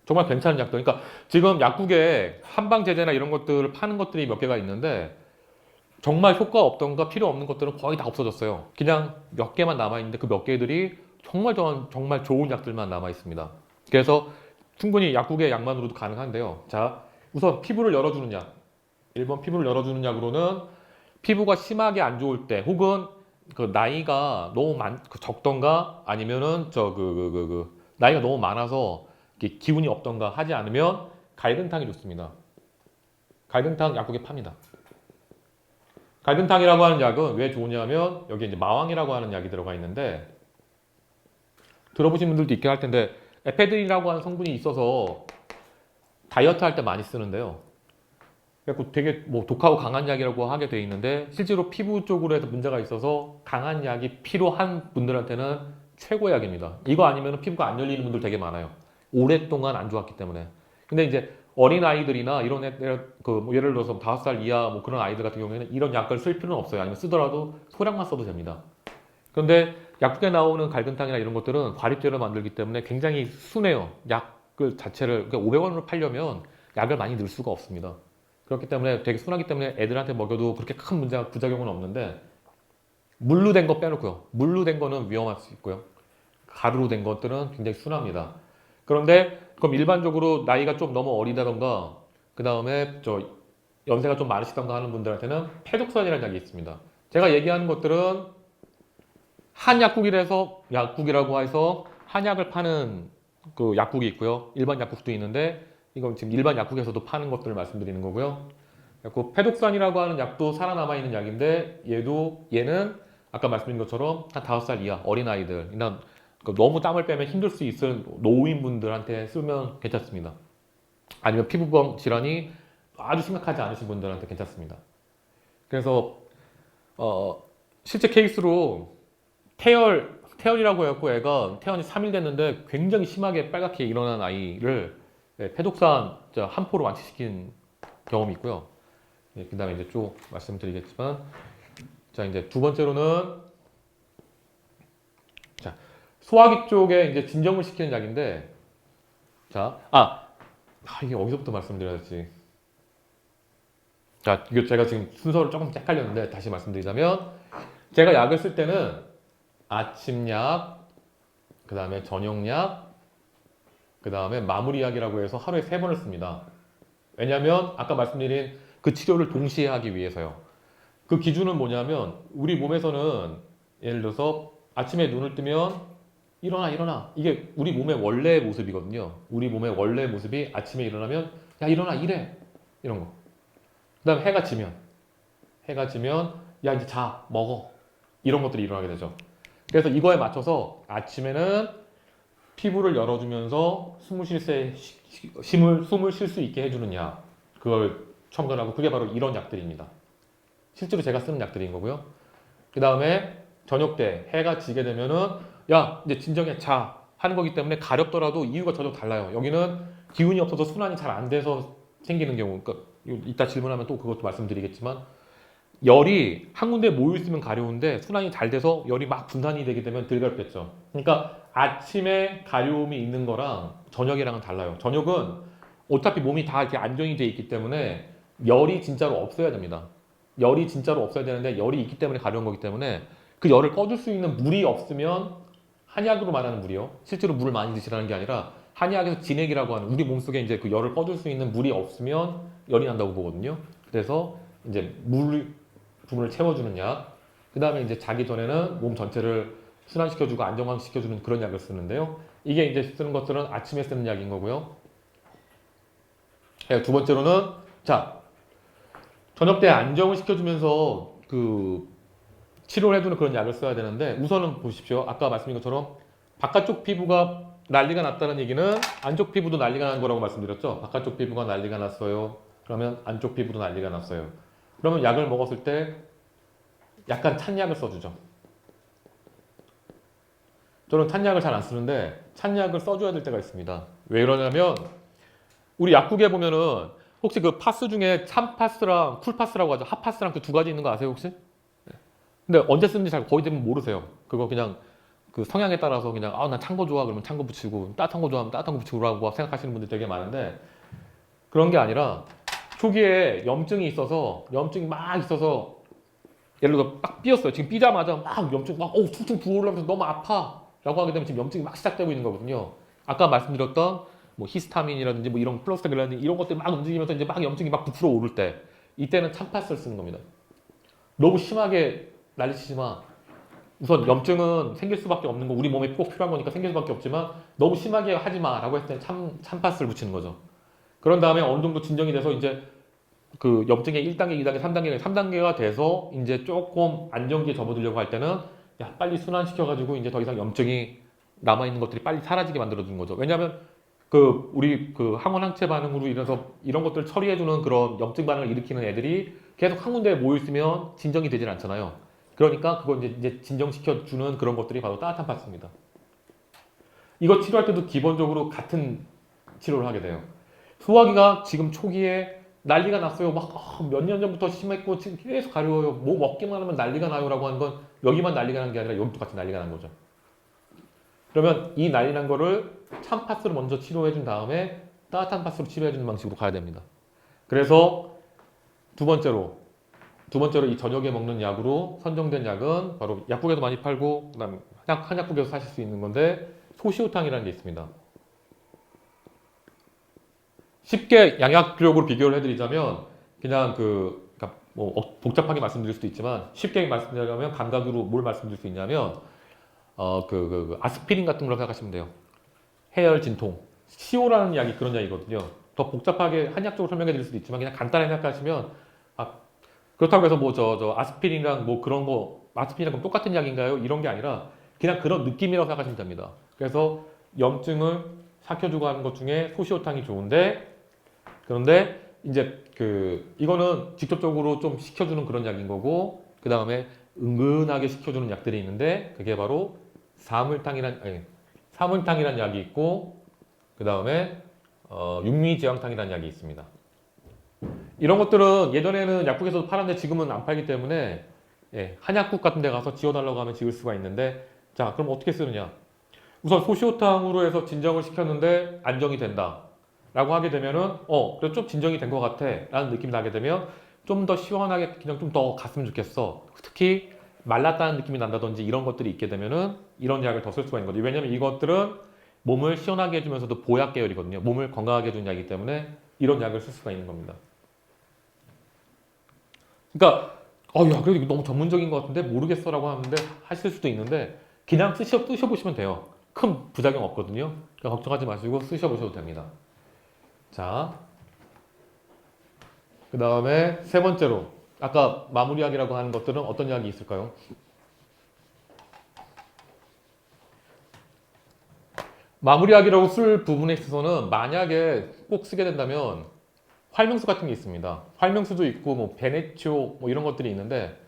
A: 정말 괜찮은 약들. 그러니까 지금 약국에 한방제제나 이런 것들을 파는 것들이 몇 개가 있는데 정말 효과 없던가 필요 없는 것들은 거의 다 없어졌어요. 그냥 몇 개만 남아있는데 그 몇 개들이 정말 좋은 약들만 남아있습니다. 그래서 충분히 약국의 약만으로도 가능한데요. 자, 우선 피부를 열어주는 약. 1번 피부를 열어주는 약으로는 피부가 심하게 안 좋을 때 혹은 그 나이가 너무 적던가 아니면은 나이가 너무 많아서 기운이 없던가 하지 않으면 갈근탕이 좋습니다. 갈근탕 약국에 팝니다. 갈근탕이라고 하는 약은 왜 좋으냐면 여기 이제 마왕이라고 하는 약이 들어가 있는데 들어보신 분들도 있긴 할 텐데 에페드린이라고 하는 성분이 있어서 다이어트 할 때 많이 쓰는데요. 그래서 되게 뭐 독하고 강한 약이라고 하게 돼 있는데 실제로 피부 쪽으로 해서 문제가 있어서 강한 약이 필요한 분들한테는 최고의 약입니다. 이거 아니면 피부가 안 열리는 분들 되게 많아요. 오랫동안 안 좋았기 때문에. 근데 이제 어린 아이들이나 이런 애들 뭐 예를 들어서 5살 이하 뭐 그런 아이들 같은 경우에는 이런 약을 쓸 필요는 없어요. 아니면 쓰더라도 소량만 써도 됩니다. 그런데 약국에 나오는 갈근탕이나 이런 것들은 과립제로 만들기 때문에 굉장히 순해요. 약을 자체를 그러니까 500원으로 팔려면 약을 많이 넣을 수가 없습니다. 그렇기 때문에 되게 순하기 때문에 애들한테 먹여도 그렇게 큰 문제가 부작용은 없는데 물로 된 거 빼놓고요. 물로 된 거는 위험할 수 있고요. 가루로 된 것들은 굉장히 순합니다. 그런데 그럼 일반적으로 나이가 좀 너무 어리다던가 그 다음에 연세가 좀 많으시던가 하는 분들한테는 페독산이라는 약이 있습니다. 제가 얘기하는 것들은 약국이라고 해서 한약을 파는 그 약국이 있고요. 일반 약국도 있는데 이건 지금 일반 약국에서도 파는 것들을 말씀드리는 거고요. 그리고 페독산이라고 하는 약도 살아남아 있는 약인데 얘는 아까 말씀드린 것처럼 한 5살 이하 어린아이들 너무 땀을 빼면 힘들 수 있을 노인분들한테 쓰면 괜찮습니다. 아니면 피부병 질환이 아주 심각하지 않으신 분들한테 괜찮습니다. 그래서 실제 케이스로 태연이라고 해갖고 애가 태연이 3일 됐는데 굉장히 심하게 빨갛게 일어난 아이를 페독산 한 포로 완치시킨 경험이 있고요. 그 다음에 이제 쭉 말씀드리겠지만 자 이제 두 번째로는 자 소화기 쪽에 이제 진정을 시키는 약인데 자 이게 어디서부터 말씀드려야지. 자, 이거 제가 지금 순서를 조금 헷갈렸는데 다시 말씀드리자면 제가 약을 쓸 때는 아침약, 그 다음에 저녁약, 그 다음에 마무리약이라고 해서 하루에 3번을 씁니다. 왜냐하면 아까 말씀드린 그 치료를 동시에 하기 위해서요. 그 기준은 뭐냐면 우리 몸에서는 예를 들어서 아침에 눈을 뜨면 일어나 이게 우리 몸의 원래 모습이거든요. 우리 몸의 원래 모습이 아침에 일어나면 야 일어나 이래 이런 거. 그 다음에 해가 지면 야 이제 자 먹어 이런 것들이 일어나게 되죠. 그래서 이거에 맞춰서 아침에는 피부를 열어주면서 숨을 쉴 수 있게 해주는 약 그걸 첨가하고 그게 바로 이런 약들입니다. 실제로 제가 쓰는 약들인 거고요. 그 다음에 저녁 때 해가 지게 되면은 야 이제 진정해 자 하는 거기 때문에 가렵더라도 이유가 전혀 달라요. 여기는 기운이 없어서 순환이 잘 안 돼서 생기는 경우, 그러니까 이따 질문하면 또 그것도 말씀드리겠지만 열이 한 군데 모여 있으면 가려운데 순환이 잘 돼서 열이 막 분산이 되게 되면 덜 가렵겠죠. 그러니까 아침에 가려움이 있는 거랑 저녁이랑은 달라요. 저녁은 어차피 몸이 다 이렇게 안정이 돼 있기 때문에 열이 진짜로 없어야 됩니다. 열이 진짜로 없어야 되는데 열이 있기 때문에 가려운 거기 때문에 그 열을 꺼줄 수 있는 물이 없으면 한약으로 말하는 물이요. 실제로 물을 많이 드시라는 게 아니라 한약에서 진액이라고 하는 우리 몸속에 이제 그 열을 꺼줄 수 있는 물이 없으면 열이 난다고 보거든요. 그래서 이제 부분을 채워주는 약. 그 다음에 이제 자기 전에는 몸 전체를 순환시켜주고 안정화시켜주는 그런 약을 쓰는데요. 이게 이제 쓰는 것들은 아침에 쓰는 약인 거고요. 두 번째로는 자 저녁 때 안정을 시켜주면서 그 치료를 해주는 그런 약을 써야 되는데 우선은 보십시오. 아까 말씀드린 것처럼 바깥쪽 피부가 난리가 났다는 얘기는 안쪽 피부도 난리가 난 거라고 말씀드렸죠. 바깥쪽 피부가 난리가 났어요. 그러면 안쪽 피부도 난리가 났어요. 그러면 약을 먹었을 때 약간 찬 약을 써주죠. 저는 찬 약을 잘 안 쓰는데 찬 약을 써줘야 될 때가 있습니다. 왜 그러냐면 우리 약국에 보면은 혹시 그 파스 중에 찬 파스랑 쿨 파스라고 하죠. 핫 파스랑 그 두 가지 있는 거 아세요 혹시? 근데 언제 쓰는지 잘 거의 대부분 모르세요. 그거 그냥 그 성향에 따라서 그냥 난 찬 거 좋아 그러면 찬 거 붙이고 따뜻한 거 좋아하면 따뜻한 거 붙이고라고 생각하시는 분들 되게 많은데 그런 게 아니라 초기에 염증이 막 있어서 예를 들어 막 삐었어요. 지금 삐자마자 막 염증 막 퉁퉁 부어오르면서 너무 아파 라고 하게 되면 지금 염증이 막 시작되고 있는 거거든요. 아까 말씀드렸던 뭐 히스타민이라든지 뭐 이런 프로스타글란딘 이런 것들이 막 움직이면서 이제 막 염증이 막 부풀어 오를 때 이때는 찬파스를 쓰는 겁니다. 너무 심하게 난리치지 마. 우선 염증은 생길 수밖에 없는 거 우리 몸에 꼭 필요한 거니까 생길 수밖에 없지만 너무 심하게 하지 마라고 했을 때 찬파스를 붙이는 거죠. 그런 다음에 어느 정도 진정이 돼서 이제 그 염증의 1단계, 2단계, 3단계가 돼서 이제 조금 안정기에 접어들려고 할 때는 야 빨리 순환시켜가지고 이제 더 이상 염증이 남아있는 것들이 빨리 사라지게 만들어주는 거죠. 왜냐하면 그 우리 그 항원 항체 반응으로 인해서 이런 것들 처리해주는 그런 염증 반응을 일으키는 애들이 계속 한 군데에 모여 있으면 진정이 되질 않잖아요. 그러니까 그걸 이제 진정시켜주는 그런 것들이 바로 따뜻한 파스입니다. 이거 치료할 때도 기본적으로 같은 치료를 하게 돼요. 소화기가 지금 초기에 난리가 났어요. 막 몇 년 전부터 심했고 지금 계속 가려워요. 뭐 먹기만 하면 난리가 나요라고 하는 건 여기만 난리가 난 게 아니라 여기도 같이 난리가 난 거죠. 그러면 이 난리 난 거를 찬 파스로 먼저 치료해 준 다음에 따뜻한 파스로 치료해 주는 방식으로 가야 됩니다. 그래서 두 번째로 이 저녁에 먹는 약으로 선정된 약은 바로 약국에도 많이 팔고 그다음 한약국에서 사실 수 있는 건데 소시오탕이라는 게 있습니다. 쉽게 양약적으로 비교를 해드리자면 그냥 그러니까 뭐 복잡하게 말씀드릴 수도 있지만 쉽게 말씀드리자면 감각으로 뭘 말씀드릴 수 있냐면 아스피린 같은 걸 생각하시면 돼요. 해열 진통 시오라는 약이 그런 약이거든요. 더 복잡하게 한약적으로 설명해 드릴 수도 있지만 그냥 간단하게 생각하시면 그렇다고 해서 뭐 저 아스피린이랑 뭐 그런 거 아스피린이랑 똑같은 약인가요? 이런 게 아니라 그냥 그런 느낌이라고 생각하시면 됩니다. 그래서 염증을 삭혀주고 하는 것 중에 소시오탕이 좋은데 그런데 이제 이거는 직접적으로 좀 식혀주는 그런 약인 거고 그 다음에 은근하게 식혀주는 약들이 있는데 그게 바로 사물탕이란 약이 있고 그 다음에 육미지황탕이라는 약이 있습니다. 이런 것들은 예전에는 약국에서도 팔았는데 지금은 안 팔기 때문에 한약국 같은 데 가서 지워달라고 하면 지울 수가 있는데 자 그럼 어떻게 쓰느냐 우선 소시오탕으로 해서 진정을 시켰는데 안정이 된다 라고 하게 되면은 그래도 좀 진정이 된 것 같아 라는 느낌이 나게 되면 좀 더 시원하게 그냥 좀 더 갔으면 좋겠어. 특히 말랐다는 느낌이 난다든지 이런 것들이 있게 되면은 이런 약을 더 쓸 수가 있는 거죠. 왜냐면 이것들은 몸을 시원하게 해주면서도 보약 계열이거든요. 몸을 건강하게 해주는 약이기 때문에 이런 약을 쓸 수가 있는 겁니다. 그러니까 야 그래도 이거 너무 전문적인 것 같은데 모르겠어라고 하는데 하실 수도 있는데 그냥 쓰셔보시면 돼요. 큰 부작용 없거든요. 그러니까 걱정하지 마시고 쓰셔보셔도 됩니다. 자, 그 다음에 세 번째로 아까 마무리약이라고 하는 것들은 어떤 약이 있을까요? 마무리약이라고 쓸 부분에 있어서는 만약에 꼭 쓰게 된다면 활명수 같은 게 있습니다. 활명수도 있고 뭐 베네치오 뭐 이런 것들이 있는데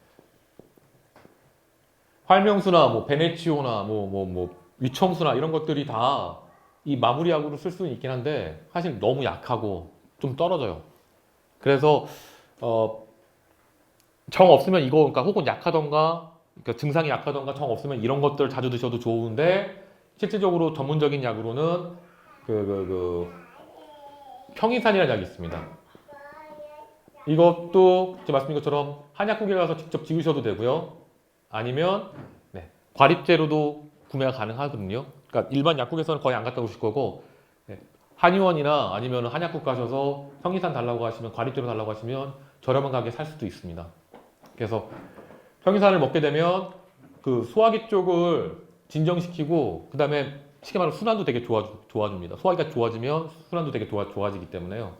A: 활명수나 뭐 베네치오나 뭐 위청수나 이런 것들이 다 이 마무리약으로 쓸 수는 있긴 한데 사실 너무 약하고 좀 떨어져요. 그래서 정 없으면 이거 그러니까 혹은 약하던가 그러니까 증상이 약하던가 정 없으면 이런 것들 자주 드셔도 좋은데 실질적으로 전문적인 약으로는 그 평이산이라는 약이 있습니다. 이것도 제가 말씀드린 것처럼 한약국에 가서 직접 지으셔도 되고요. 아니면 네, 과립제로도 구매가 가능하거든요. 그러니까 일반 약국에서는 거의 안 갖다 오실 거고 네, 한의원이나 아니면 한약국 가셔서 평이산 달라고 하시면 과립제로 달라고 하시면 저렴한 가격에 살 수도 있습니다. 그래서 평이산을 먹게 되면 그 소화기 쪽을 진정시키고 그 다음에 쉽게 말하면 순환도 되게 좋아집니다. 소화기가 좋아지면 순환도 되게 좋아지기 때문에요.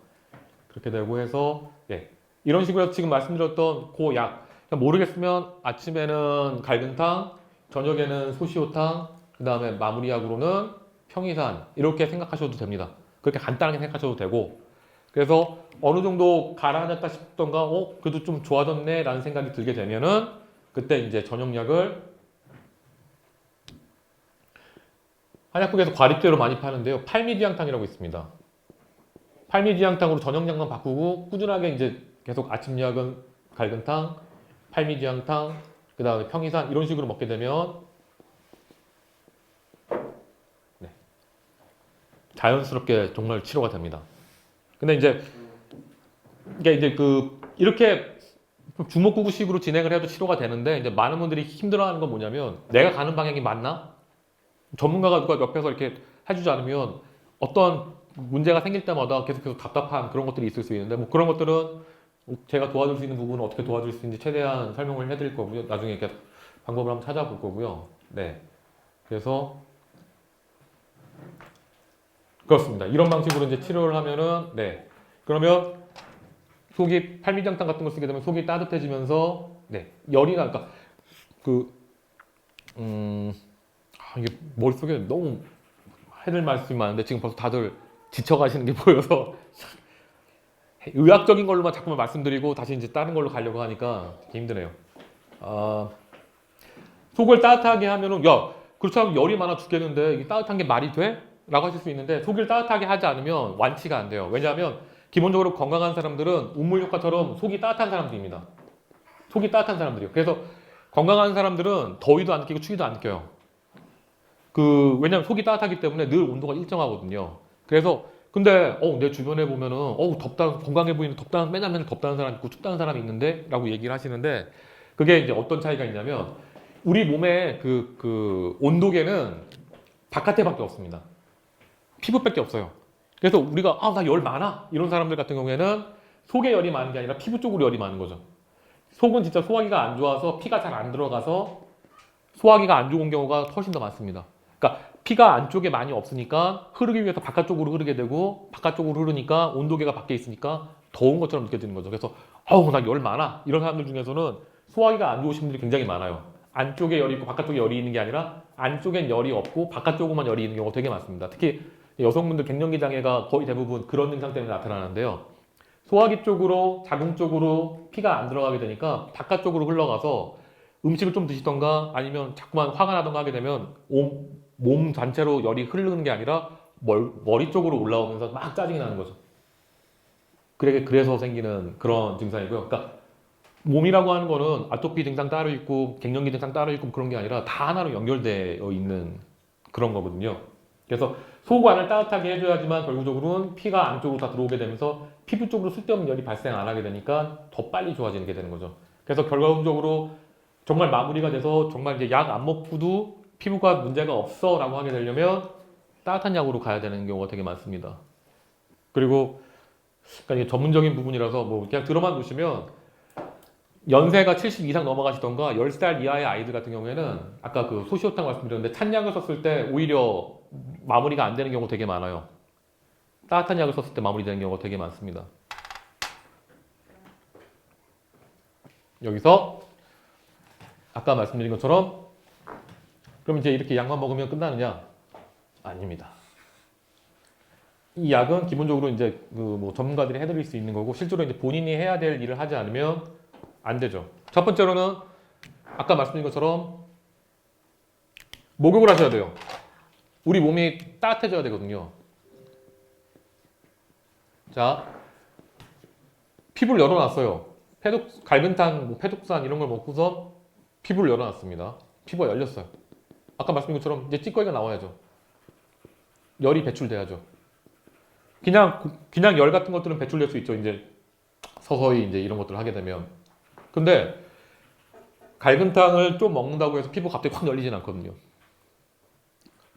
A: 그렇게 되고 해서 예, 이런 식으로 지금 말씀드렸던 그 약 모르겠으면 아침에는 갈근탕, 저녁에는 소시오탕, 그 다음에 마무리약으로는 평이산 이렇게 생각하셔도 됩니다. 그렇게 간단하게 생각하셔도 되고 그래서 어느 정도 가라앉았다 싶던가 그래도 좀 좋아졌네 라는 생각이 들게 되면은 그때 이제 저녁약을 한약국에서 과립제로 많이 파는데요. 팔미지향탕이라고 있습니다. 팔미지향탕으로 저녁약만 바꾸고 꾸준하게 이제 계속 아침약은 갈근탕, 팔미지향탕, 그 다음에 평이산 이런 식으로 먹게 되면 네, 자연스럽게 정말 치료가 됩니다. 근데 이제 이게 이제 이렇게 주먹구구식으로 진행을 해도 치료가 되는데 이제 많은 분들이 힘들어하는 건 뭐냐면 내가 가는 방향이 맞나? 전문가가 누가 옆에서 이렇게 해주지 않으면 어떤 문제가 생길 때마다 계속 답답한 그런 것들이 있을 수 있는데 뭐 그런 것들은 제가 도와줄 수 있는 부분은 어떻게 도와줄 수 있는지 최대한 설명을 해드릴 거고요. 나중에 이렇게 방법을 한번 찾아볼 거고요. 네. 그래서 그렇습니다. 이런 방식으로 이제 치료를 하면은 네. 그러면 속이 팔미장탕 같은 걸 쓰게 되면 속이 따뜻해지면서 네. 열이 나 그러니까 이게 머릿속에 너무 해낼 말씀이 많은데 지금 벌써 다들 지쳐가시는 게 보여서 의학적인 걸로만 자꾸만 말씀드리고 다시 이제 다른 걸로 가려고 하니까 되게 힘드네요. 속을 따뜻하게 하면은 야 그렇다면 열이 많아 죽겠는데 이게 따뜻한 게 말이 돼? 라고 하실 수 있는데 속을 따뜻하게 하지 않으면 완치가 안 돼요. 왜냐하면 기본적으로 건강한 사람들은 우물 효과처럼 속이 따뜻한 사람들입니다. 속이 따뜻한 사람들이요. 그래서 건강한 사람들은 더위도 안 느끼고 추위도 안 느껴요. 왜냐면 속이 따뜻하기 때문에 늘 온도가 일정하거든요. 그래서 근데 내 주변에 보면은 덥다 건강해 보이는 덥다 맨날 덥다는 사람 있고 춥다는 사람이 있는데라고 얘기를 하시는데 그게 이제 어떤 차이가 있냐면 우리 몸의 그 온도계는 바깥에밖에 없습니다. 피부밖에 없어요. 그래서 우리가 나 열 많아 이런 사람들 같은 경우에는 속에 열이 많은 게 아니라 피부 쪽으로 열이 많은 거죠. 속은 진짜 소화기가 안 좋아서 피가 잘 안 들어가서 소화기가 안 좋은 경우가 훨씬 더 많습니다. 그러니까 피가 안쪽에 많이 없으니까 흐르기 위해서 바깥쪽으로 흐르게 되고 바깥쪽으로 흐르니까 온도계가 밖에 있으니까 더운 것처럼 느껴지는 거죠. 그래서 나 열 많아 이런 사람들 중에서는 소화기가 안 좋으신 분들이 굉장히 많아요. 안쪽에 열이 있고 바깥쪽에 열이 있는 게 아니라 안쪽엔 열이 없고 바깥쪽으로만 열이 있는 경우가 되게 많습니다. 특히 여성분들 갱년기 장애가 거의 대부분 그런 증상 때문에 나타나는데요. 소화기 쪽으로 자궁 쪽으로 피가 안 들어가게 되니까 바깥쪽으로 흘러가서 음식을 좀 드시던가 아니면 자꾸만 화가 나던가 하게 되면 몸 전체로 열이 흐르는 게 아니라 머리 쪽으로 올라오면서 막 짜증이 나는 거죠. 그래서 생기는 그런 증상이고요. 그러니까 몸이라고 하는 거는 아토피 증상 따로 있고 갱년기 증상 따로 있고 그런 게 아니라 다 하나로 연결되어 있는 그런 거거든요. 그래서 속 안을 따뜻하게 해줘야지만 결국적으로는 피가 안쪽으로 다 들어오게 되면서 피부 쪽으로 쓸데없는 열이 발생 안 하게 되니까 더 빨리 좋아지게 되는 거죠. 그래서 결과적으로 정말 마무리가 돼서 정말 이제 약 안 먹고도 피부가 문제가 없어라고 하게 되려면 따뜻한 약으로 가야 되는 경우가 되게 많습니다. 그리고 그러니까 이게 전문적인 부분이라서 뭐 그냥 들어만 두시면 연세가 70 이상 넘어가시던가 10살 이하의 아이들 같은 경우에는 아까 그 소시오탕 말씀드렸는데 찬 약을 썼을 때 오히려 마무리가 안 되는 경우 되게 많아요. 따뜻한 약을 썼을 때 마무리되는 경우가 되게 많습니다. 여기서 아까 말씀드린 것처럼 그럼 이제 이렇게 약만 먹으면 끝나느냐? 아닙니다. 이 약은 기본적으로 이제 그 뭐 전문가들이 해드릴 수 있는 거고 실제로 이제 본인이 해야 될 일을 하지 않으면 안 되죠. 첫 번째로는 아까 말씀드린 것처럼 목욕을 하셔야 돼요. 우리 몸이 따뜻해져야 되거든요. 자, 피부를 열어놨어요. 갈근탕, 뭐 페독산 이런 걸 먹고서 피부를 열어놨습니다. 피부가 열렸어요. 아까 말씀드린 것처럼 이제 찌꺼기가 나와야죠. 열이 배출돼야죠. 그냥 열 같은 것들은 배출될 수 있죠. 이제 서서히 이제 이런 것들을 하게 되면. 근데 갈근탕을 좀 먹는다고 해서 피부가 갑자기 확 열리진 않거든요.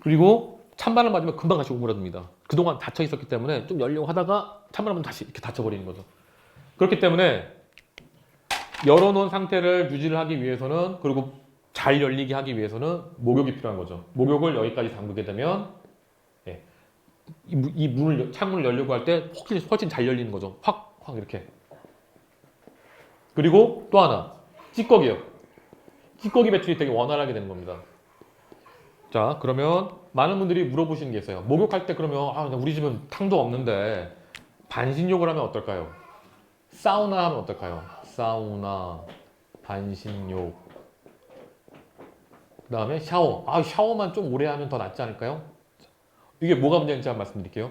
A: 그리고 찬바람 맞으면 금방 다시 오므라듭니다. 그동안 닫혀 있었기 때문에 좀 열려고 하다가 찬바람은 다시 이렇게 닫혀버리는 거죠. 그렇기 때문에 열어놓은 상태를 유지를 하기 위해서는 그리고 잘 열리게 하기 위해서는 목욕이 필요한 거죠. 목욕을 여기까지 담그게 되면 창문을 열려고 할 때 훨씬 잘 열리는 거죠. 확 이렇게. 그리고 또 하나 찌꺼기요. 찌꺼기 배출이 되게 원활하게 되는 겁니다. 자, 그러면 많은 분들이 물어보시는 게 있어요. 목욕할 때 그러면 우리 집은 탕도 없는데 반신욕을 하면 어떨까요? 사우나 하면 어떨까요? 사우나, 반신욕, 그 다음에 샤워. 샤워만 좀 오래 하면 더 낫지 않을까요? 이게 뭐가 문제인지 한번 말씀드릴게요.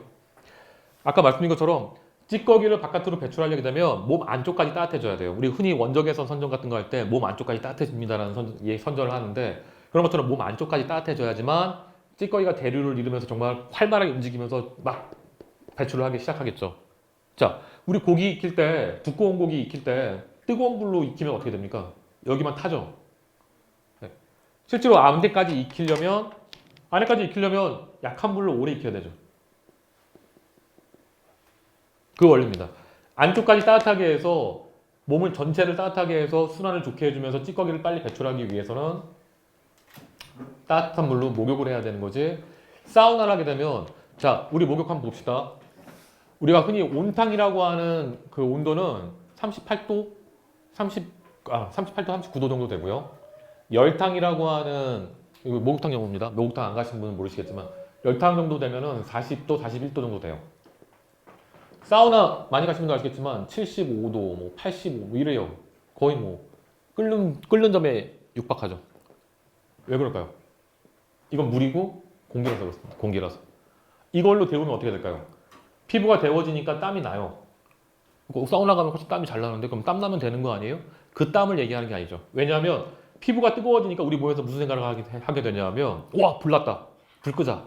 A: 아까 말씀드린 것처럼 찌꺼기를 바깥으로 배출하려게 되면 몸 안쪽까지 따뜻해져야 돼요. 우리 흔히 원적외선 선전 같은 거 할 때 몸 안쪽까지 따뜻해집니다라는 선전을 하는데 그런 것처럼 몸 안쪽까지 따뜻해져야지만 찌꺼기가 대류를 이루면서 정말 활발하게 움직이면서 막 배출을 하기 시작하겠죠. 자, 우리 고기 익힐 때, 두꺼운 고기 익힐 때 뜨거운 불로 익히면 어떻게 됩니까? 여기만 타죠. 네. 실제로 안에까지 익히려면 약한 불로 오래 익혀야 되죠. 그 원리입니다. 안쪽까지 따뜻하게 해서 몸을 전체를 따뜻하게 해서 순환을 좋게 해주면서 찌꺼기를 빨리 배출하기 위해서는 따뜻한 물로 목욕을 해야 되는 거지. 사우나를 하게 되면 자, 우리 목욕 한번 봅시다. 우리가 흔히 온탕이라고 하는 그 온도는 38도, 38도, 39도 정도 되고요. 열탕이라고 하는 이거 목욕탕 용어입니다. 목욕탕 안 가신 분은 모르시겠지만 열탕 정도 되면은 40도, 41도 정도 돼요. 사우나 많이 가신 분도 아시겠지만 75도, 뭐 85, 뭐 이래요. 거의 뭐 끓는 점에 육박하죠. 왜 그럴까요? 이건 물이고 공기라서 그렇습니다. 공기라서. 이걸로 데우면 어떻게 될까요? 피부가 데워지니까 땀이 나요. 사우나 가면 훨씬 땀이 잘 나는데 그럼 땀 나면 되는 거 아니에요? 그 땀을 얘기하는 게 아니죠. 왜냐하면 피부가 뜨거워지니까 우리 몸에서 무슨 생각을 하게 되냐면 와, 불 났다. 불 끄자.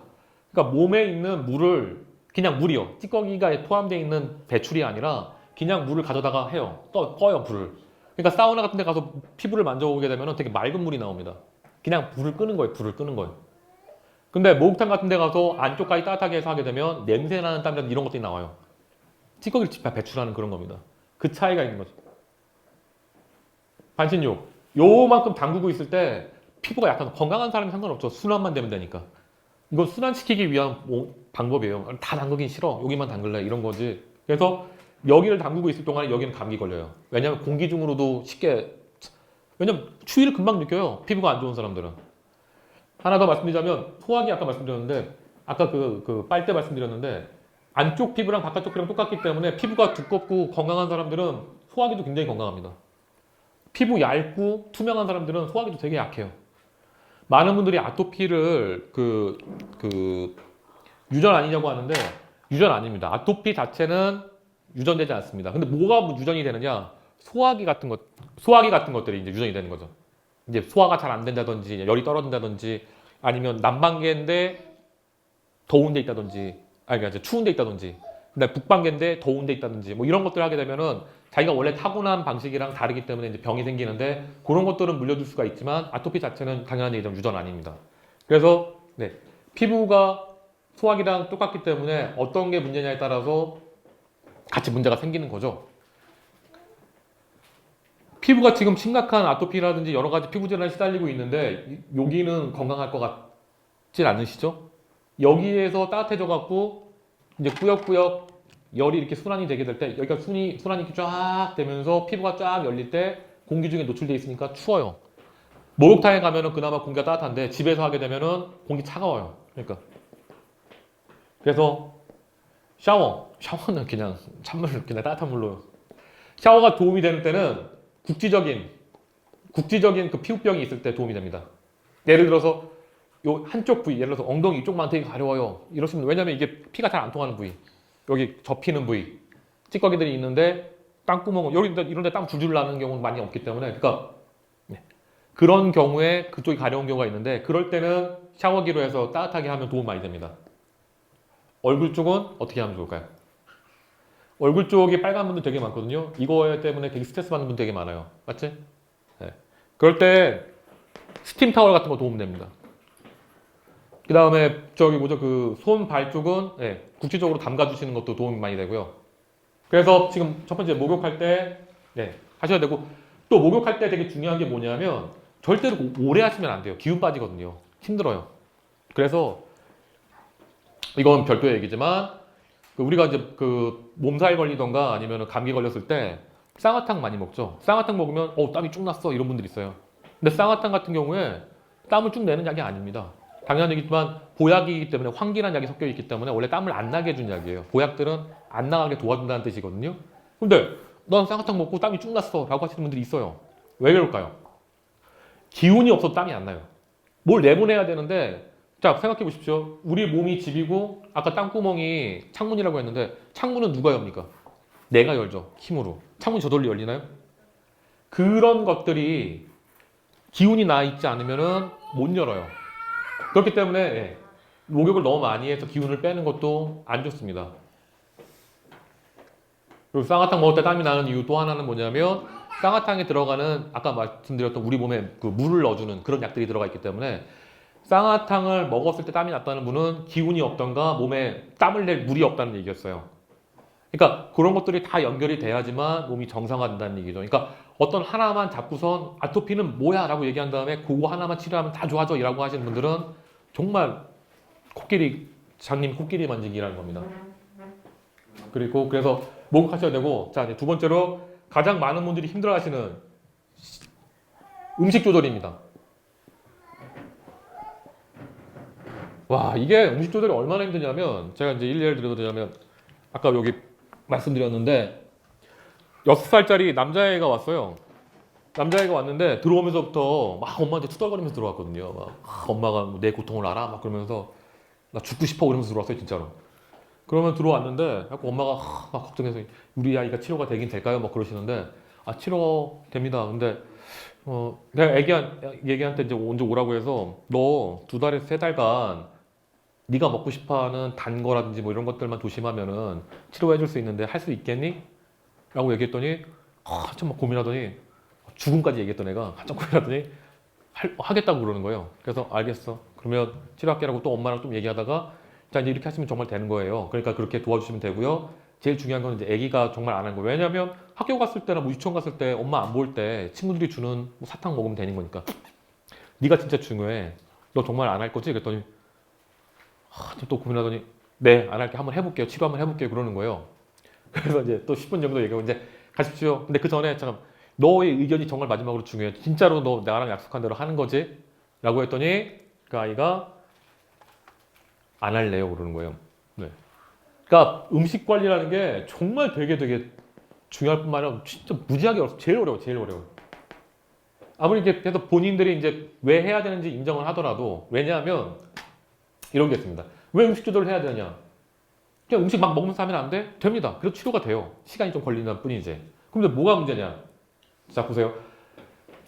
A: 그러니까 몸에 있는 물을 그냥 물이요. 찌꺼기가 포함되어 있는 배출이 아니라 그냥 물을 가져다가 해요. 꺼요, 불을. 그러니까 사우나 같은 데 가서 피부를 만져보게 되면 되게 맑은 물이 나옵니다. 그냥 불을 끄는 거예요. 근데 목욕탕 같은 데 가서 안쪽까지 따뜻하게 해서 하게 되면 냄새나는 땀이라든지 이런 것들이 나와요. 찌꺼기를 배출하는 그런 겁니다. 그 차이가 있는 거죠. 반신욕. 요만큼 담그고 있을 때 피부가 약간 건강한 사람이 상관없죠. 순환만 되면 되니까. 이거 순환시키기 위한 방법이에요. 다 담그긴 싫어. 여기만 담글래. 이런 거지. 그래서 여기를 담그고 있을 동안에 여기는 감기 걸려요. 왜냐하면 공기 중으로도 왜냐면 추위를 금방 느껴요. 피부가 안 좋은 사람들은. 하나 더 말씀드리자면 소화기 아까 말씀드렸는데 아까 그 빨대 말씀드렸는데 안쪽 피부랑 바깥쪽 피부랑 똑같기 때문에 피부가 두껍고 건강한 사람들은 소화기도 굉장히 건강합니다. 피부 얇고 투명한 사람들은 소화기도 되게 약해요. 많은 분들이 아토피를 유전 아니냐고 하는데 유전 아닙니다. 아토피 자체는 유전되지 않습니다. 근데 뭐가 유전이 되느냐? 소화기 같은 것들이 이제 유전이 되는 거죠. 이제 소화가 잘 안 된다든지 열이 떨어진다든지 아니면 난방계인데 더운 데 있다든지, 아니 그러니까 추운 데 있다든지, 근데 북반구인데 더운 데 있다든지, 뭐 이런 것들을 하게 되면은 자기가 원래 타고난 방식이랑 다르기 때문에 이제 병이 생기는데 그런 것들은 물려줄 수가 있지만 아토피 자체는 당연한 얘기지만 유전 아닙니다. 그래서 네, 피부가 소화기랑 똑같기 때문에 어떤 게 문제냐에 따라서 같이 문제가 생기는 거죠. 피부가 지금 심각한 아토피라든지 여러 가지 피부 질환에 시달리고 있는데 여기는 건강할 것 같진 않으시죠? 여기에서 따뜻해져 갖고 이제 꾸역꾸역 열이 이렇게 순환이 되게 될 때 여기가 순환이 이렇게 쫙 되면서 피부가 쫙 열릴 때 공기 중에 노출돼 있으니까 추워요. 목욕탕에 가면은 그나마 공기가 따뜻한데 집에서 하게 되면은 공기 차가워요. 그러니까 그래서 샤워는 그냥 찬물 그냥 따뜻한 물로 샤워가 도움이 되는 때는 국지적인 그 피부병이 있을 때 도움이 됩니다. 예를 들어서 요 한쪽 부위, 예를 들어서 엉덩이 이쪽만 되게 가려워요. 이러시면 왜냐면 이게 피가 잘 안 통하는 부위, 여기 접히는 부위, 찌꺼기들이 있는데 땀구멍, 여기 이런 데 땀 줄줄 나는 경우는 많이 없기 때문에 그러니까 네. 그런 경우에 그쪽이 가려운 경우가 있는데 그럴 때는 샤워기로 해서 따뜻하게 하면 도움 많이 됩니다. 얼굴 쪽은 어떻게 하면 좋을까요? 얼굴 쪽이 빨간 분들 되게 많거든요. 이거 때문에 되게 스트레스 받는 분 되게 많아요. 맞지? 네. 그럴 때 스팀 타월 같은 거 도움 됩니다. 그 다음에 저기 뭐죠? 그 손, 발 쪽은 네, 국지적으로 담가주시는 것도 도움이 많이 되고요. 그래서 지금 첫 번째 목욕할 때 네, 하셔야 되고 또 목욕할 때 되게 중요한 게 뭐냐면 절대로 오래 하시면 안 돼요. 기운 빠지거든요. 힘들어요. 그래서 이건 별도의 얘기지만 우리가 이제 그 몸살 걸리던가 아니면 감기 걸렸을 때 쌍화탕 많이 먹죠. 쌍화탕 먹으면 땀이 쭉 났어 이런 분들 있어요. 근데 쌍화탕 같은 경우에 땀을 쭉 내는 약이 아닙니다. 당연한 얘기지만 보약이기 때문에 황기란 약이 섞여 있기 때문에 원래 땀을 안 나게 해준 약이에요. 보약들은 안 나가게 도와준다는 뜻이거든요. 근데 넌 쌍화탕 먹고 땀이 쭉 났어 라고 하시는 분들이 있어요. 왜 그럴까요? 기운이 없어도 땀이 안 나요. 뭘 내보내야 되는데 자 생각해 보십시오. 우리 몸이 집이고 아까 땅구멍이 창문이라고 했는데 창문은 누가 엽니까? 내가 열죠. 힘으로. 창문이 저절로 열리나요? 그런 것들이 기운이 나 있지 않으면 못 열어요. 그렇기 때문에 목욕을 너무 많이 해서 기운을 빼는 것도 안 좋습니다. 그리고 쌍화탕 먹을 때 땀이 나는 이유 또 하나는 뭐냐면 쌍화탕에 들어가는 아까 말씀드렸던 우리 몸에 그 물을 넣어주는 그런 약들이 들어가 있기 때문에 쌍화탕을 먹었을 때 땀이 났다는 분은 기운이 없던가 몸에 땀을 낼 물이 없다는 얘기였어요. 그러니까 그런 것들이 다 연결이 돼야지만 몸이 정상화된다는 얘기죠. 그러니까 어떤 하나만 잡고선 아토피는 뭐야 라고 얘기한 다음에 그거 하나만 치료하면 다 좋아져 이라고 하시는 분들은 정말 장님 코끼리 만지기라는 겁니다. 그리고 그래서 목욕하셔야 되고 자 이제 두 번째로 가장 많은 분들이 힘들어하시는 음식 조절입니다. 와 이게 음식 조절이 얼마나 힘드냐면 제가 이제 예를 들어드리자면 아까 여기 말씀드렸는데 6살짜리 남자애가 왔어요. 남자애가 왔는데 들어오면서부터 막 엄마한테 투덜거리면서 들어왔거든요. 막 엄마가 내 고통을 알아? 막 그러면서 나 죽고 싶어 그러면서 들어왔어요 진짜로. 그러면 들어왔는데 엄마가 막 걱정해서 우리 아이가 치료가 되긴 될까요? 막 그러시는데 아 치료 됩니다. 근데 내가 애기한테 이제 언제 오라고 해서 너 2달에서 3달간 네가 먹고 싶어하는 단 거라든지 뭐 이런 것들만 조심하면은 치료해 줄 수 있는데 할 수 있겠니? 라고 얘기했더니 한참 막 고민하더니 죽음까지 얘기했던 애가 한참 고민하더니 하겠다고 그러는 거예요. 그래서 알겠어. 그러면 치료할게라고 또 엄마랑 좀 얘기하다가 자 이제 이렇게 하시면 정말 되는 거예요. 그러니까 그렇게 도와주시면 되고요. 제일 중요한 건 이제 아기가 정말 안 하는 거예요. 왜냐하면 학교 갔을 때나 뭐 유치원 갔을 때 엄마 안 볼 때 친구들이 주는 뭐 사탕 먹으면 되는 거니까 네가 진짜 중요해. 너 정말 안 할 거지? 그랬더니 또 고민하더니 네, 안 할게. 한번 해볼게요. 치료 한번 해볼게요. 그러는 거예요. 그래서 이제 또 10분 정도 얘기하고 이제 가십시오. 근데 그 전에 잠깐 너의 의견이 정말 마지막으로 중요해. 진짜로 너 나랑 약속한 대로 하는 거지? 라고 했더니 그 아이가 안 할래요. 그러는 거예요. 네. 그러니까 음식 관리라는 게 정말 되게 중요할 뿐만 아니라 진짜 무지하게 어려워. 제일 어려워. 아무리 이렇게 해서 본인들이 이제 왜 해야 되는지 인정을 하더라도 왜냐하면 이런 게 있습니다. 왜 음식 조절을 해야 되냐? 그냥 음식 막 먹으면서 하면 안 돼? 됩니다. 그래도 치료가 돼요. 시간이 좀 걸린다는 뿐이지. 근데 뭐가 문제냐? 자, 보세요.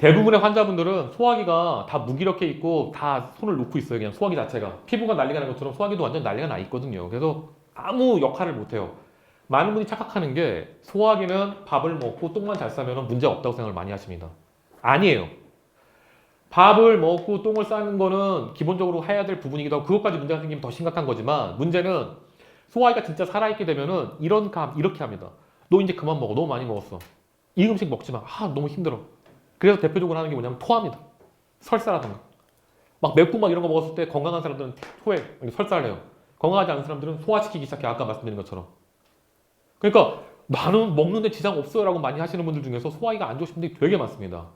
A: 대부분의 환자분들은 소화기가 다 무기력해 있고 다 손을 놓고 있어요. 그냥 소화기 자체가. 피부가 난리가 난 것처럼 소화기도 완전 난리가 나 있거든요. 그래서 아무 역할을 못 해요. 많은 분이 착각하는 게 소화기는 밥을 먹고 똥만 잘 싸면 문제 없다고 생각을 많이 하십니다. 아니에요. 밥을 먹고 똥을 싸는 거는 기본적으로 해야 될 부분이기도 하고 그것까지 문제가 생기면 더 심각한 거지만 문제는 소화기가 진짜 살아있게 되면은 이렇게 합니다. 너 이제 그만 먹어. 너무 많이 먹었어. 이 음식 먹지 마. 너무 힘들어. 그래서 대표적으로 하는 게 뭐냐면 토합니다. 설사라든가. 막 맵고 막 이런 거 먹었을 때 건강한 사람들은 토해, 설사를 해요. 건강하지 않은 사람들은 소화시키기 시작해. 아까 말씀드린 것처럼. 그러니까 나는 먹는데 지장 없어요 라고 많이 하시는 분들 중에서 소화기가 안 좋으신 분들이 되게 많습니다.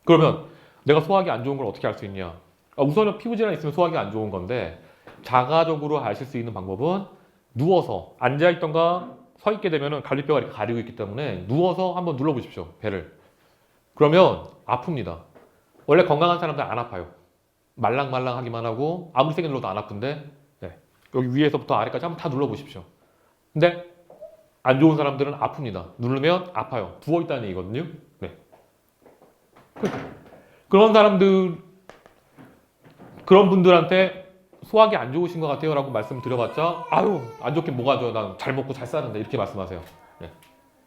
A: 그러면 내가 소화기 안 좋은 걸 어떻게 알 수 있냐? 우선은 피부질환 있으면 소화기 안 좋은 건데 자가적으로 아실 수 있는 방법은 누워서 앉아있던가 서 있게 되면 갈비뼈가 이렇게 가리고 있기 때문에 누워서 한번 눌러보십시오. 배를. 그러면 아픕니다. 원래 건강한 사람들 안 아파요. 말랑말랑하기만 하고 아무리 세게 눌러도 안 아픈데 네. 여기 위에서부터 아래까지 한번 다 눌러보십시오. 근데 안 좋은 사람들은 아픕니다. 누르면 아파요. 부어있다는 얘기거든요. 네. 그런 사람들, 그런 분들한테 소화기 안 좋으신 것 같아요 라고 말씀드려봤자 아유 안 좋게 뭐가 좋아. 난 잘 먹고 잘 사는데 이렇게 말씀하세요. 네.